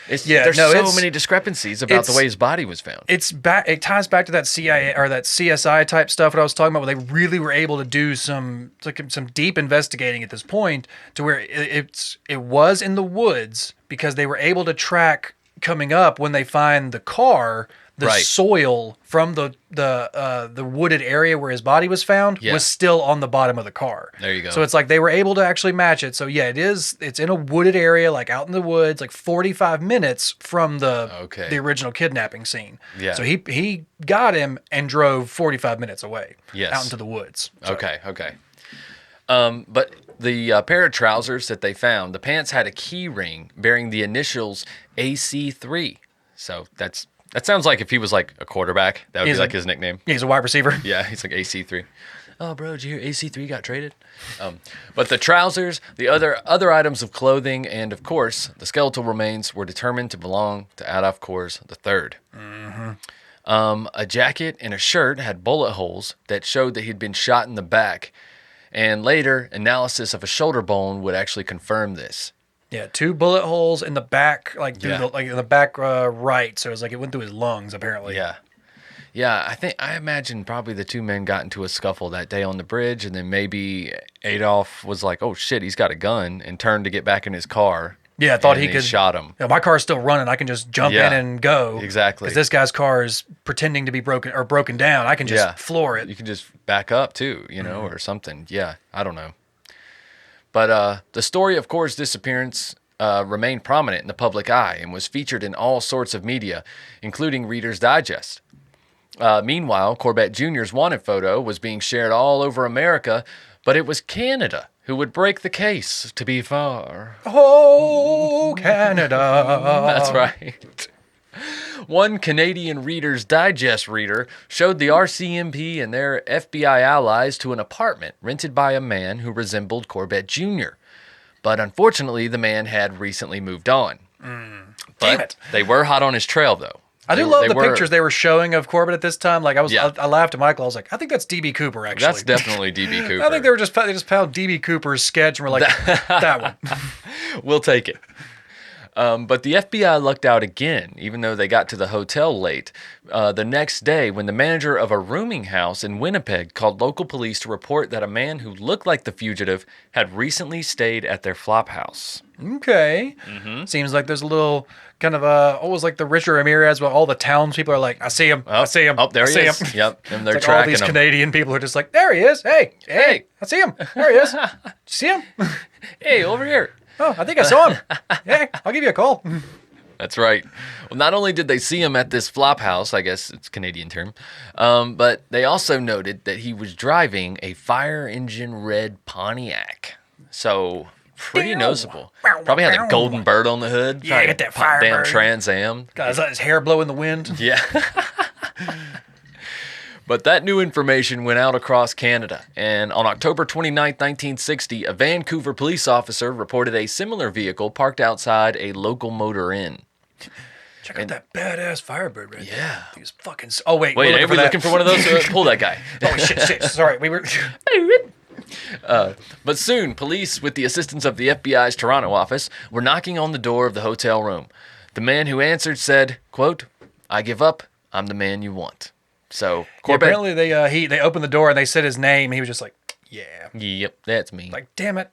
There's so many discrepancies about the way his body was found. It ties back to that CIA or that CSI type stuff that I was talking about, where they really were able to do some deep investigating at this point, to where it was in the woods, because they were able to track coming up when they find the car, the soil from the wooded area where his body was found was still on the bottom of the car. There you go. So it's like they were able to actually match it. So yeah, it's in a wooded area, like out in the woods, like 45 minutes from the original kidnapping scene. Yeah. So he got him and drove 45 minutes away out into the woods. So. Okay. But the pair of trousers that they found, the pants had a key ring bearing the initials AC3. So that sounds like if he was like a quarterback, that would be like his nickname. Yeah, he's a wide receiver. Yeah, he's like AC3. Oh, bro, did you hear AC3 got traded? But the trousers, the other items of clothing, and of course, the skeletal remains were determined to belong to ADOLPH COORS III. A jacket and a shirt had bullet holes that showed that he'd been shot in the back. And later, analysis of a shoulder bone would actually confirm this. Yeah, 2 bullet holes in the back, like through in the back right. So it was like it went through his lungs, apparently. Yeah. I imagine probably the 2 men got into a scuffle that day on the bridge, and then maybe Adolph was like, "Oh shit, he's got a gun," and turned to get back in his car. Yeah, I thought he could shot him. My car's still running. I can just jump in and go. Exactly. Because this guy's car is pretending to be broken down. I can just floor it. You can just back up too, or something. Yeah, I don't know. But the story of COORS' disappearance remained prominent in the public eye and was featured in all sorts of media, including Reader's Digest. Meanwhile, Corbett Jr.'s wanted photo was being shared all over America, but it was Canada who would break the case, to be fair. Oh, Canada. That's right. One Canadian Reader's Digest reader showed the RCMP and their FBI allies to an apartment rented by a man who resembled Corbett Jr. But unfortunately, the man had recently moved on. Damn it. They were hot on his trail, though. I do love the pictures they were showing of Corbett at this time. Like I laughed at Michael. I was like, I think that's DB Cooper. Actually, that's definitely DB Cooper. I think they just found DB Cooper's sketch and were like, that one. We'll take it. But the FBI lucked out again, even though they got to the hotel late. The next day, when the manager of a rooming house in Winnipeg called local police to report that a man who looked like the fugitive had recently stayed at their flop house. Okay. Seems like there's a little kind of always like the Richard Ramirez, where all the townspeople are like, I see him. I see him. Oh, there he is. Yep. And they're tracking all these Canadian people are just like, there he is. Hey, I see him. There he is. Did you see him? Hey, over here. Oh, I think I saw him. Hey, I'll give you a call. That's right. Well, not only did they see him at this flop house, I guess it's a Canadian term, but they also noted that he was driving a fire engine red Pontiac. So pretty noticeable. Probably had a golden bird on the hood. Yeah, get that fire damn bird. Trans Am. God, his hair blow in the wind. Yeah. But that new information went out across Canada, and on October 29, 1960, a Vancouver police officer reported a similar vehicle parked outside a local motor inn. Check out that badass Firebird right there. He was fucking... Oh, wait. Wait, are we looking for one of those? Pull that guy. Oh, shit. Sorry, we were... But soon, police, with the assistance of the FBI's Toronto office, were knocking on the door of the hotel room. The man who answered said, quote, "I give up. I'm the man you want." So Corbett, apparently they opened the door and they said his name. He was just like, Yeah. Yep, that's me. Like, damn it.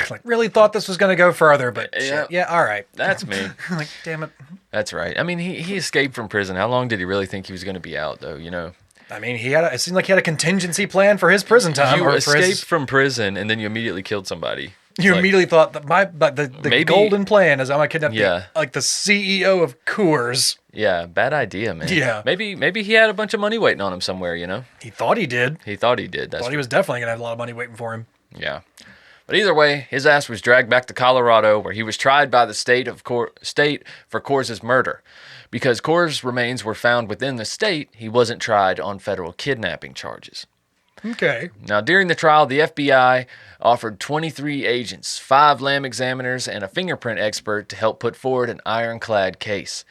Like, really thought this was going to go further, but Yeah. shit. Yeah, all right. That's me. Like, damn it. That's right. I mean, he escaped from prison. How long did he really think he was going to be out, though, you know? I mean, it seemed like he had a contingency plan for his prison time. You escaped from prison, and then you immediately killed somebody. You immediately thought that the golden plan is I'm going to kidnap the CEO of Coors. Yeah, bad idea, man. Yeah. Maybe he had a bunch of money waiting on him somewhere, you know? He thought he did. He thought he did. Thought he was definitely going to have a lot of money waiting for him. Yeah. But either way, his ass was dragged back to Colorado, where he was tried by the state for Coors' murder. Because Coors' remains were found within the state, he wasn't tried on federal kidnapping charges. Okay. Now, during the trial, the FBI offered 23 agents, 5 lab examiners, and a fingerprint expert to help put forward an ironclad case.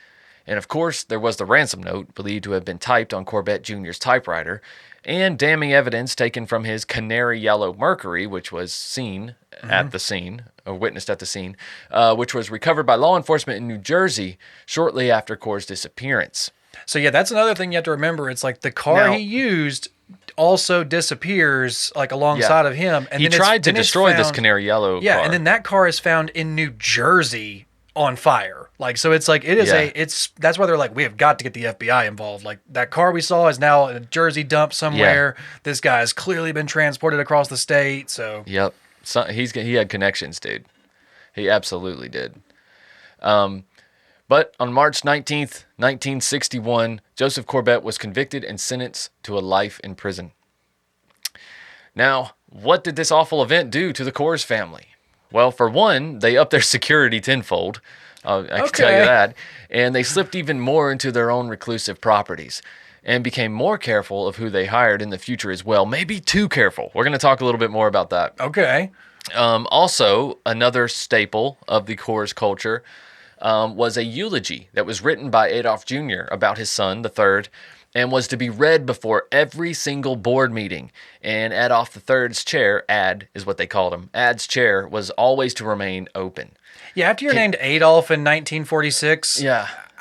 And of course, there was the ransom note, believed to have been typed on Corbett Jr.'s typewriter, and damning evidence taken from his canary yellow Mercury, which was seen at the scene, or witnessed at the scene, which was recovered by law enforcement in New Jersey shortly after Coors' disappearance. So yeah, that's another thing you have to remember. It's like the car he used also disappears like alongside of him. And he tried to destroy this canary yellow car. Yeah, and then that car is found in New Jersey on fire. Like, so it's like, that's why they're like, we have got to get the FBI involved. Like, that car we saw is now in a Jersey dump somewhere. Yeah. This guy's clearly been transported across the state, so. Yep. So he had connections, dude. He absolutely did. But on March 19th, 1961, Joseph Corbett was convicted and sentenced to a life in prison. Now, what did this awful event do to the Coors family? Well, for one, they upped their security tenfold. I can tell you that. And they slipped even more into their own reclusive properties and became more careful of who they hired in the future as well. Maybe too careful. We're going to talk a little bit more about that. Okay. Also, another staple of the Coors culture was a eulogy that was written by Adolph Jr. about his son, the third, and was to be read before every single board meeting. And Adolph III's chair, Ad is what they called him, Ad's chair was always to remain open. Yeah, after you're named Adolph in 1946,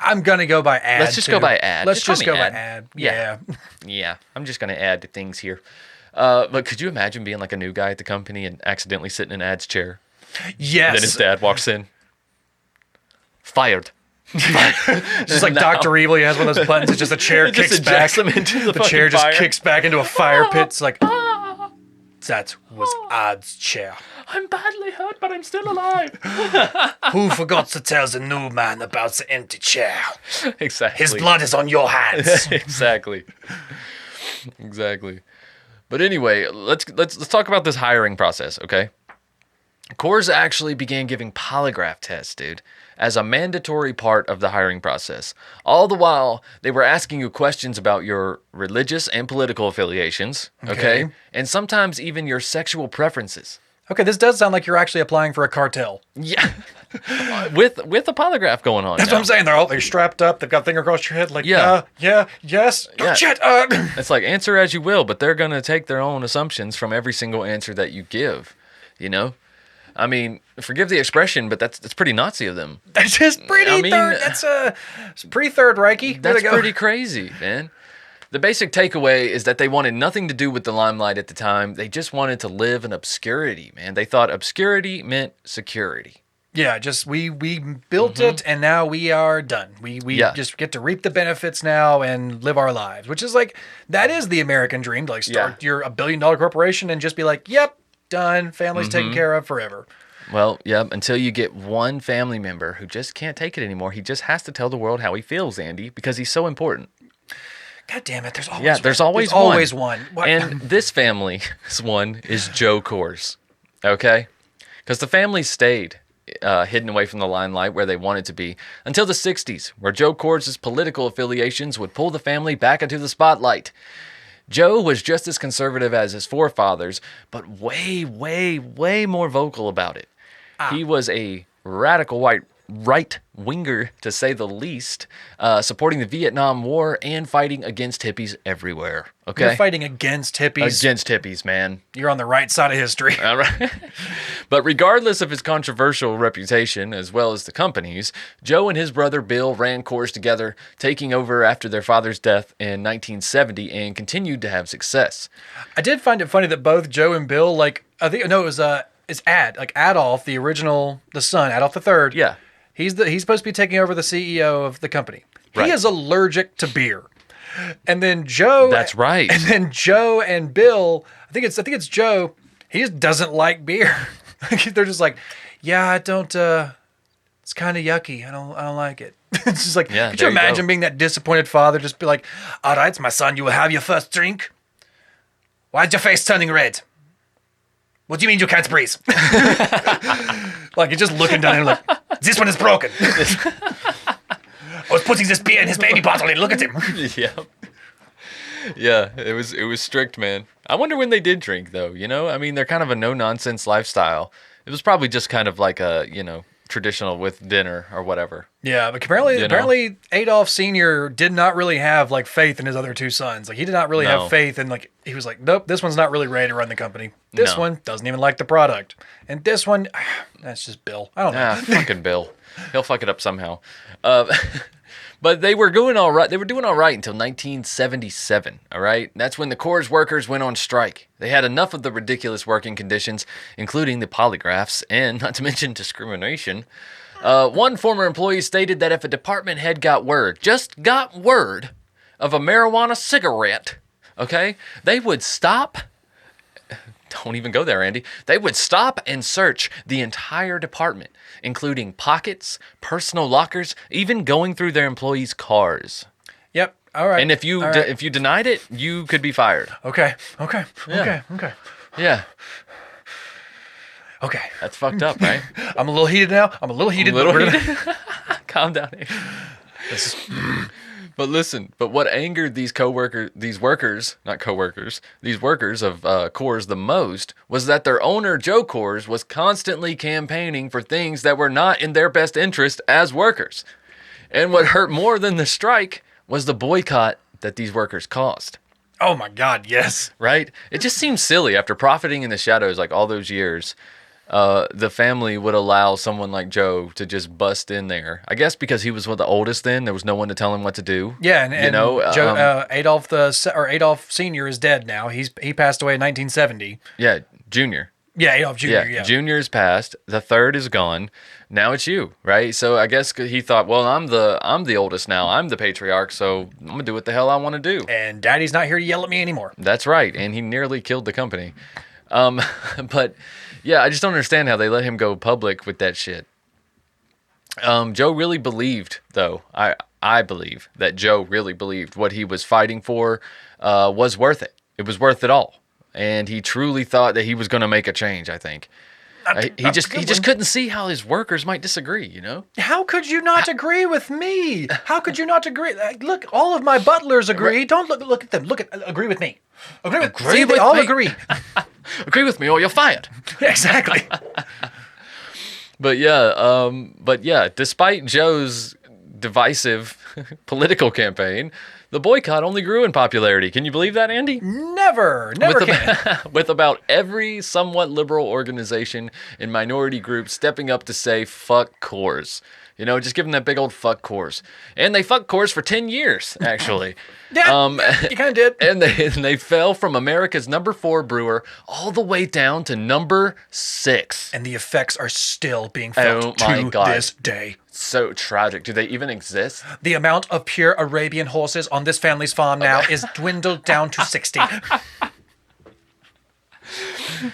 I'm going to go by Ad. Let's just go by Ad. Let's just go by Ad. Yeah. Yeah, I'm just going to add to things here. But could you imagine being like a new guy at the company and accidentally sitting in Ad's chair? Yes. And then his dad walks in. Fired. Just like Dr. Evil, he has one of those buttons. It's just a chair kicks back. The chair just kicks back into a fire pit. It's like, that was Ad's chair. I'm badly hurt, but I'm still alive. Who forgot to tell the new man about the empty chair? Exactly. His blood is on your hands. Exactly. But anyway, let's talk about this hiring process, okay? Coors actually began giving polygraph tests, dude, as a mandatory part of the hiring process. All the while, they were asking you questions about your religious and political affiliations, okay? And sometimes even your sexual preferences. Okay, this does sound like you're actually applying for a cartel. Yeah. with a polygraph going on. That's what I'm saying. They're strapped up. They've got a finger across your head. Like, yes. Oh, shit. It's like, answer as you will, but they're going to take their own assumptions from every single answer that you give, you know? I mean, forgive the expression, but that's pretty Nazi of them. That's just pretty third. That's pretty Third Reichy. That's pretty crazy, man. The basic takeaway is that they wanted nothing to do with the limelight at the time. They just wanted to live in obscurity, man. They thought obscurity meant security. Yeah, just we built it, and now we are done. We just get to reap the benefits now and live our lives, which is like, that is the American dream, to like start your $1 billion corporation and just be like, yep, done, family's taken care of forever. Well, yeah, until you get one family member who just can't take it anymore. He just has to tell the world how he feels, Andy, because he's so important. God damn it, there's always one. There's always one. What? And this family's one is Joe Coors, okay? Because the family stayed hidden away from the limelight where they wanted to be until the 60s, where Joe Coors' political affiliations would pull the family back into the spotlight. Joe was just as conservative as his forefathers, but way, way, way more vocal about it. He was a radical white right-winger, to say the least, supporting the Vietnam War and fighting against hippies everywhere. Okay? You're fighting against hippies. Against hippies, man. You're on the right side of history. All right. But regardless of his controversial reputation, as well as the company's, Joe and his brother Bill ran Coors together, taking over after their father's death in 1970, and continued to have success. I did find it funny that both Joe and Bill, like, I think, no, it was, it's Adolph, the original, the son, Adolph III. Yeah. He's supposed to be taking over the CEO of the company. Right. He is allergic to beer. And then Joe. That's right. And then Joe and Bill, I think it's Joe, he just doesn't like beer. They're just like, yeah, I don't, it's kind of yucky. I don't like it. It's just like, could you imagine being that disappointed father? Just be like, all right, my son, you will have your first drink. Why is your face turning red? What do you mean you can't breathe? Like, you're just looking down and like, this one is broken. I was putting this beer in his baby bottle and look at him. Yeah. Yeah, it was strict, man. I wonder when they did drink, though, you know? I mean, they're kind of a no-nonsense lifestyle. It was probably just kind of like a, traditional with dinner or whatever. Yeah, but apparently Adolph Sr. did not really have, like, faith in his other two sons. Like, he did not really have faith in, like, he was like, nope, this one's not really ready to run the company. This one doesn't even like the product. And this one, that's just Bill. I don't know. Fucking Bill. He'll fuck it up somehow. But they were doing all right. They were doing all right until 1977. All right, that's when the Coors workers went on strike. They had enough of the ridiculous working conditions, including the polygraphs, and not to mention discrimination. One former employee stated that if a department head got word of a marijuana cigarette, okay, they would stop. Don't even go there, Andy. They would stop and search the entire department, including pockets, personal lockers, even going through their employees' cars. Yep. All right. And if you denied it, you could be fired. Okay. Yeah. Yeah. Okay. That's fucked up, right? I'm a little heated now. Calm down. But listen, what angered these workers of Coors the most was that their owner, Joe Coors, was constantly campaigning for things that were not in their best interest as workers. And what hurt more than the strike was the boycott that these workers caused. Oh my God, yes. Right? It just seems silly after profiting in the shadows like all those years. The family would allow someone like Joe to just bust in there. I guess because he was one of the oldest then, there was no one to tell him what to do. Yeah, and Joe, Adolph Sr. is dead now. He passed away in 1970. Yeah, Junior. Yeah, Adolph Jr., yeah. Junior's passed. The third is gone. Now it's you, right? So I guess he thought, well, I'm the oldest now. I'm the patriarch, so I'm going to do what the hell I want to do. And Daddy's not here to yell at me anymore. That's right, and he nearly killed the company. But... yeah, I just don't understand how they let him go public with that shit. Joe really believed, though, I believe that Joe really believed what he was fighting for was worth it. It was worth it all. And he truly thought that he was going to make a change, I think. He just couldn't see how his workers might disagree, you know? How could you not agree with me? How could you not agree? Look, all of my butlers agree. Don't look at them. Agree with me. Agree with me. Agree. Agree with me or you're fired. Exactly. But yeah, despite Joe's divisive political campaign, the boycott only grew in popularity. Can you believe that, Andy? Never can. With about every somewhat liberal organization and minority group stepping up to say, fuck Coors. You know, just give them that big old fuck Coors. And they fucked Coors for 10 years, actually. Yeah, you kind of did. And they fell from America's number 4 brewer all the way down to number 6. And the effects are still being felt to this day. So tragic. Do they even exist? The amount of pure Arabian horses on this family's farm now is dwindled down to 60.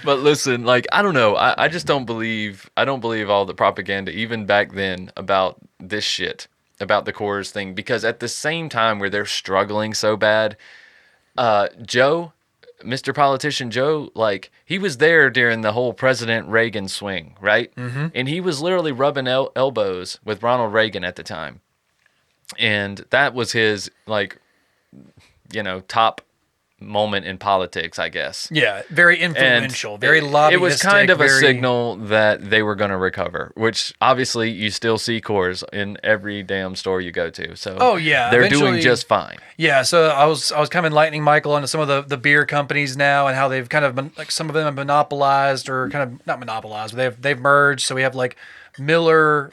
But listen, like, I don't know. I just don't believe all the propaganda, even back then, about this shit, about the Coors thing. Because at the same time where they're struggling so bad, Joe, Mr. Politician Joe, like, he was there during the whole President Reagan swing, right? Mm-hmm. And he was literally rubbing elbows with Ronald Reagan at the time. And that was his, like, you know, top moment in politics, I guess. Yeah, very influential, very lobbyistic. It was kind of a signal that they were going to recover, which obviously you still see Coors in every damn store you go to. So they're doing just fine. Yeah, so I was kind of enlightening Michael on some of the beer companies now and how they've kind of been, like some of them have monopolized or kind of not monopolized, but they've merged. So we have like Miller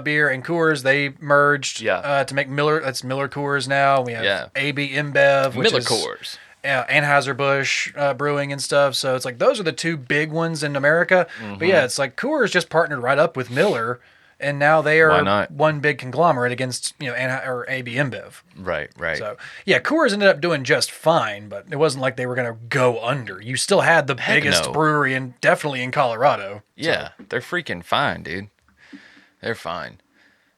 beer and Coors, they merged to make Miller. That's Miller Coors now. We have AB InBev, which Miller is Coors. Anheuser-Busch Brewing and stuff. So it's like those are the two big ones in America. But yeah, it's like Coors just partnered right up with Miller, and now they are one big conglomerate against or AB InBev. Right. So yeah, Coors ended up doing just fine, but it wasn't like they were going to go under. You still had the biggest brewery, and definitely in Colorado. Yeah, they're freaking fine, dude. They're fine.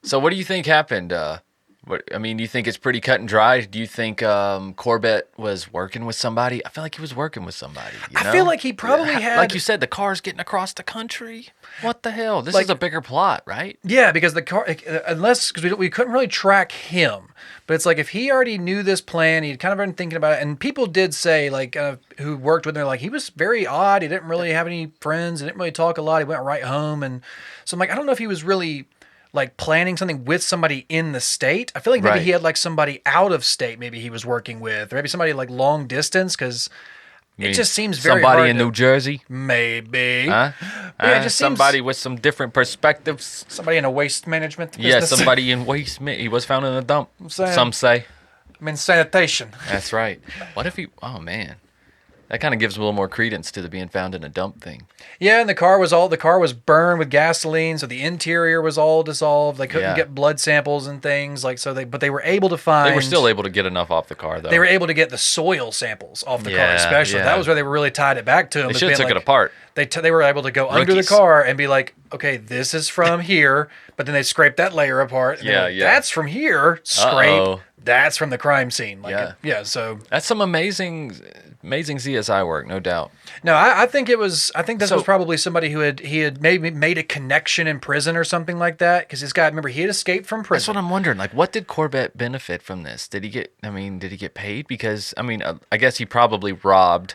So what do you think happened? Do you think it's pretty cut and dry? Do you think Corbett was working with somebody? I feel like he was working with somebody. I feel like he probably had... Like you said, the car's getting across the country. What the hell? This is a bigger plot, right? Yeah, because the car... Because we couldn't really track him. But it's like if he already knew this plan, he'd kind of been thinking about it. And people did say, like, who worked with him, like, he was very odd. He didn't really have any friends. He didn't really talk a lot. He went right home. And so I'm like, I don't know if he was really... like planning something with somebody in the state. I feel like maybe he had like somebody out of state maybe he was working with, or maybe somebody like long distance, because it just seems very somebody hard in New Jersey? Maybe. Huh? Yeah, it just somebody seems, with some different perspectives. Somebody in a waste management business. Yeah, somebody in waste. He was found in a dump, some say. I'm in sanitation. That's right. What if he... Oh, man. That kind of gives a little more credence to the being found in a dump thing. Yeah, and the car was burned with gasoline, so the interior was all dissolved. They couldn't get blood samples and things but they were able to find. They were still able to get enough off the car, though. They were able to get the soil samples off the car, especially. That was where they were really tied it back to him. They should have took it apart. They were able to go under the car and be like, okay, this is from here, but then they scraped that layer apart. And that's from here. Scrape. That's from the crime scene. So that's some amazing CSI work, no doubt. No, I think this was probably somebody who had maybe made a connection in prison or something like that. Because this guy, remember, he had escaped from prison. That's what I'm wondering. Like, what did Corbett benefit from this? Did he get paid? Because I guess he probably robbed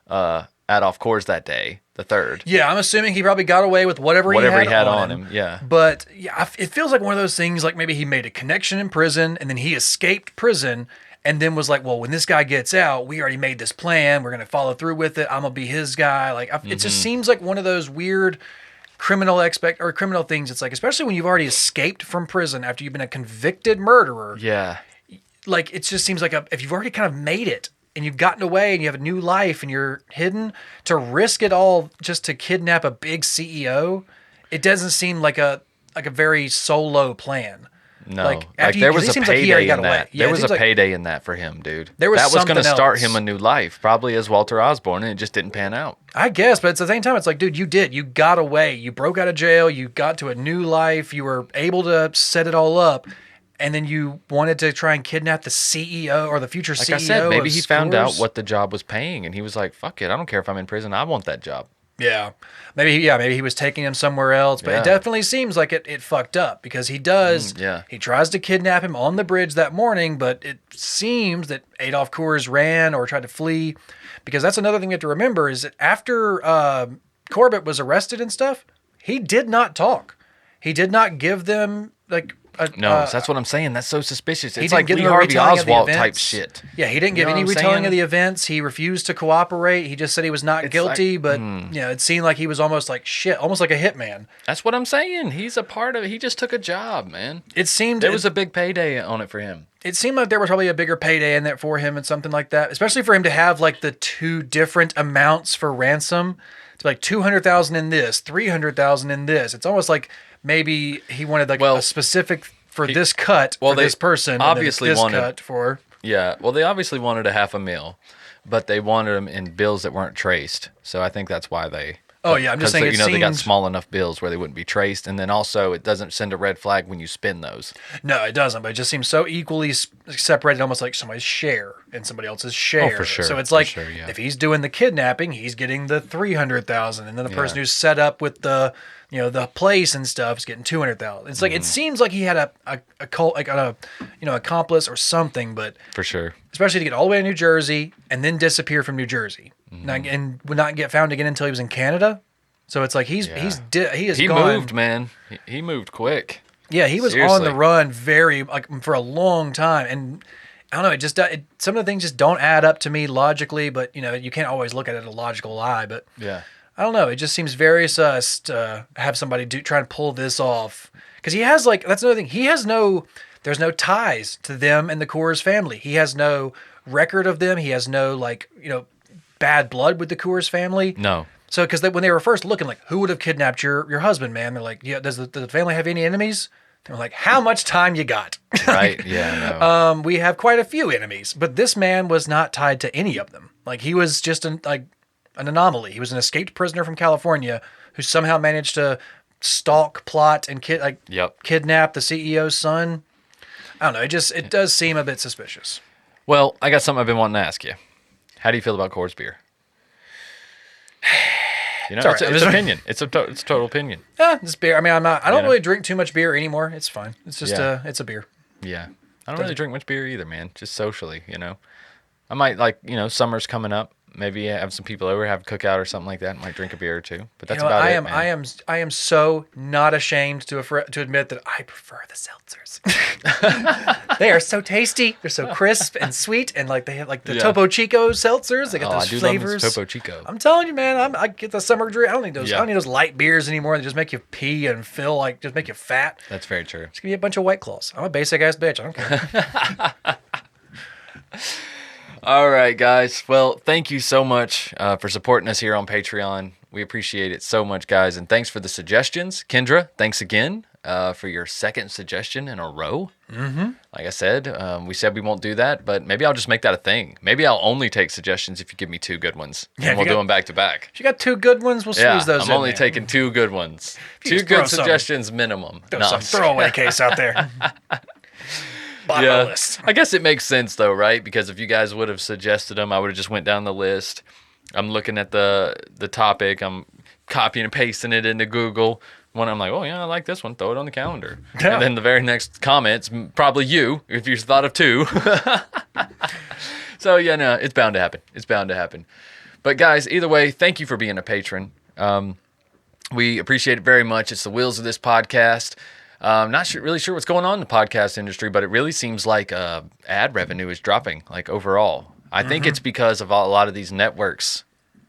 ADOLPH COORS that day, the 3rd. Yeah, I'm assuming he probably got away with whatever he had on him. Yeah. But yeah, it feels like one of those things, like maybe he made a connection in prison and then he escaped prison and then was like, well, when this guy gets out, we already made this plan. We're going to follow through with it. I'm going to be his guy. Like, it just seems like one of those weird criminal things. It's like, especially when you've already escaped from prison after you've been a convicted murderer. Yeah. Like, it just seems like if you've already kind of made it, and you've gotten away and you have a new life and you're hidden, to risk it all just to kidnap a big CEO, it doesn't seem like a very solo plan. No, there was a payday in that. There was a payday in that for him, dude. That was going to start him a new life, probably as Walter Osborne, and it just didn't pan out. I guess, but at the same time, it's like, dude, you got away. You broke out of jail. You got to a new life. You were able to set it all up. And then you wanted to try and kidnap the CEO or the future CEO. Like I said, maybe he found out what the job was paying, and he was like, "Fuck it, I don't care if I'm in prison. I want that job." Yeah, maybe he was taking him somewhere else, but it definitely seems like it fucked up because he does. He tries to kidnap him on the bridge that morning, but it seems that ADOLPH COORS ran or tried to flee, because that's another thing we have to remember is that after Corbett was arrested and stuff, he did not talk. He did not give them that's what I'm saying. That's so suspicious. It's like Lee Harvey Oswald type shit. Yeah, he didn't give any retelling of the events. He refused to cooperate. He just said he was not guilty, but it seemed like he was almost like shit, almost like a hitman. That's what I'm saying. He's a part of it. He just took a job, man. It seemed there was a big payday on it for him. It seemed like there was probably a bigger payday in there for him and something like that, especially for him to have like the two different amounts for ransom. It's like $200,000 in this, $300,000 in this. It's almost like maybe he wanted a specific for this cut for this person. Obviously and this wanted cut for. Yeah, well, they obviously wanted $500,000, but they wanted them in bills that weren't traced. So I think that's why they Oh, yeah, I'm just saying they got small enough bills where they wouldn't be traced, and then also it doesn't send a red flag when you spin those. No, it doesn't, but it just seems so equally separated, almost like somebody's share and somebody else's share. Oh, for sure. So it's like, if he's doing the kidnapping, he's getting the $300,000, and then the person who's set up with the, the place and stuff is getting $200,000. It's like, it seems like he had a cult, like accomplice or something, but for sure, especially to get all the way to New Jersey and then disappear from New Jersey. And would not get found again until he was in Canada. So it's like he moved, man. He moved quick. Yeah, he was on the run for a long time, and I don't know. Some of the things just don't add up to me logically. But you can't always look at it a logical eye. But yeah, I don't know. It just seems very sus to have somebody try and pull this off, because he has that's another thing. There's no ties to them and the Coors family. He has no record of them. He has no bad blood with the Coors family. No. So, because when they were first looking, like, who would have kidnapped your husband, man? They're like, yeah, does the family have any enemies? They're like, how much time you got? Right, yeah, no. We have quite a few enemies, but this man was not tied to any of them. Like, he was just an anomaly. He was an escaped prisoner from California who somehow managed to stalk, plot, and kidnap the CEO's son. I don't know. It does seem a bit suspicious. Well, I got something I've been wanting to ask you. How do you feel about Coors beer? It's an opinion. It's a total opinion. Yeah, this beer. I mean, I don't really drink too much beer anymore. It's fine. It's just it's a beer. Yeah, I don't really drink much beer either, man. Just socially, I might summer's coming up. Maybe have some people over, have a cookout or something like that. Might drink a beer or two, but that's about it. Man. I am so not ashamed to admit that I prefer the seltzers. They are so tasty. They're so crisp and sweet, and they have the Topo Chico seltzers. They got those flavors. Love Topo Chico. I'm telling you, man. I get the summer drink. I don't need those. I don't need those light beers anymore. They just make you pee and feel just make you fat. That's very true. Just give me a bunch of White Claws. I'm a basic ass bitch. I don't care. All right, guys. Well, thank you so much for supporting us here on Patreon. We appreciate it so much, guys. And thanks for the suggestions. Kendra, thanks again for your second suggestion in a row. Mm-hmm. Like I said, we said we won't do that, but maybe I'll just make that a thing. Maybe I'll only take suggestions if you give me 2 good ones. And we'll do them back to back. If you got 2 good ones, we'll squeeze those in. I'm only taking 2 good ones. 2 good suggestions minimum. Throw some throwaway case out there. List. I guess it makes sense though, right? Because if you guys would have suggested them, I would have just went down the list. I'm looking at the topic. I'm copying and pasting it into Google. When I'm like, oh yeah, I like this one. Throw it on the calendar. Yeah. And then the very next comment's probably you, if you thought of 2. So yeah, no, it's bound to happen. It's bound to happen. But guys, either way, thank you for being a patron. We appreciate it very much. It's the wheels of this podcast. Not really sure what's going on in the podcast industry, but it really seems like ad revenue is dropping, overall. I think it's because of a lot of these networks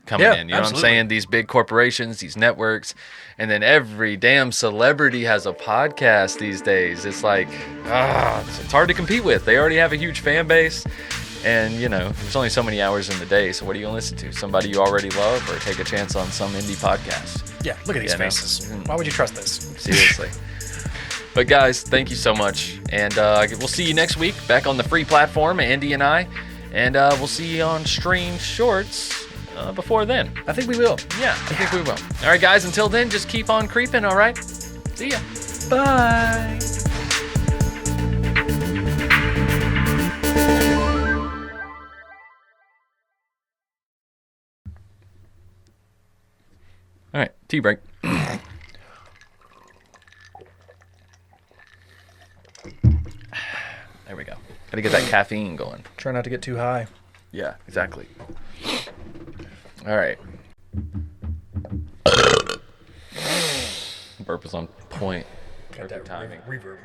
coming in. You know what I'm saying? These big corporations, these networks, and then every damn celebrity has a podcast these days. It's it's hard to compete with. They already have a huge fan base, and there's only so many hours in the day. So what are you gonna listen to? Somebody you already love, or take a chance on some indie podcast? Yeah, look at these faces. Why would you trust this? Seriously. But guys, thank you so much. And we'll see you next week back on the free platform, Andy and I. And we'll see you on Stream Shorts before then. I think we will. Yeah, I think we will. All right, guys, until then, just keep on creeping, all right? See ya. Bye. All right, tea break. There we go. Gotta get that caffeine going. Try not to get too high. Yeah, exactly. All right. Burp is on point. Got that timing. Reverb.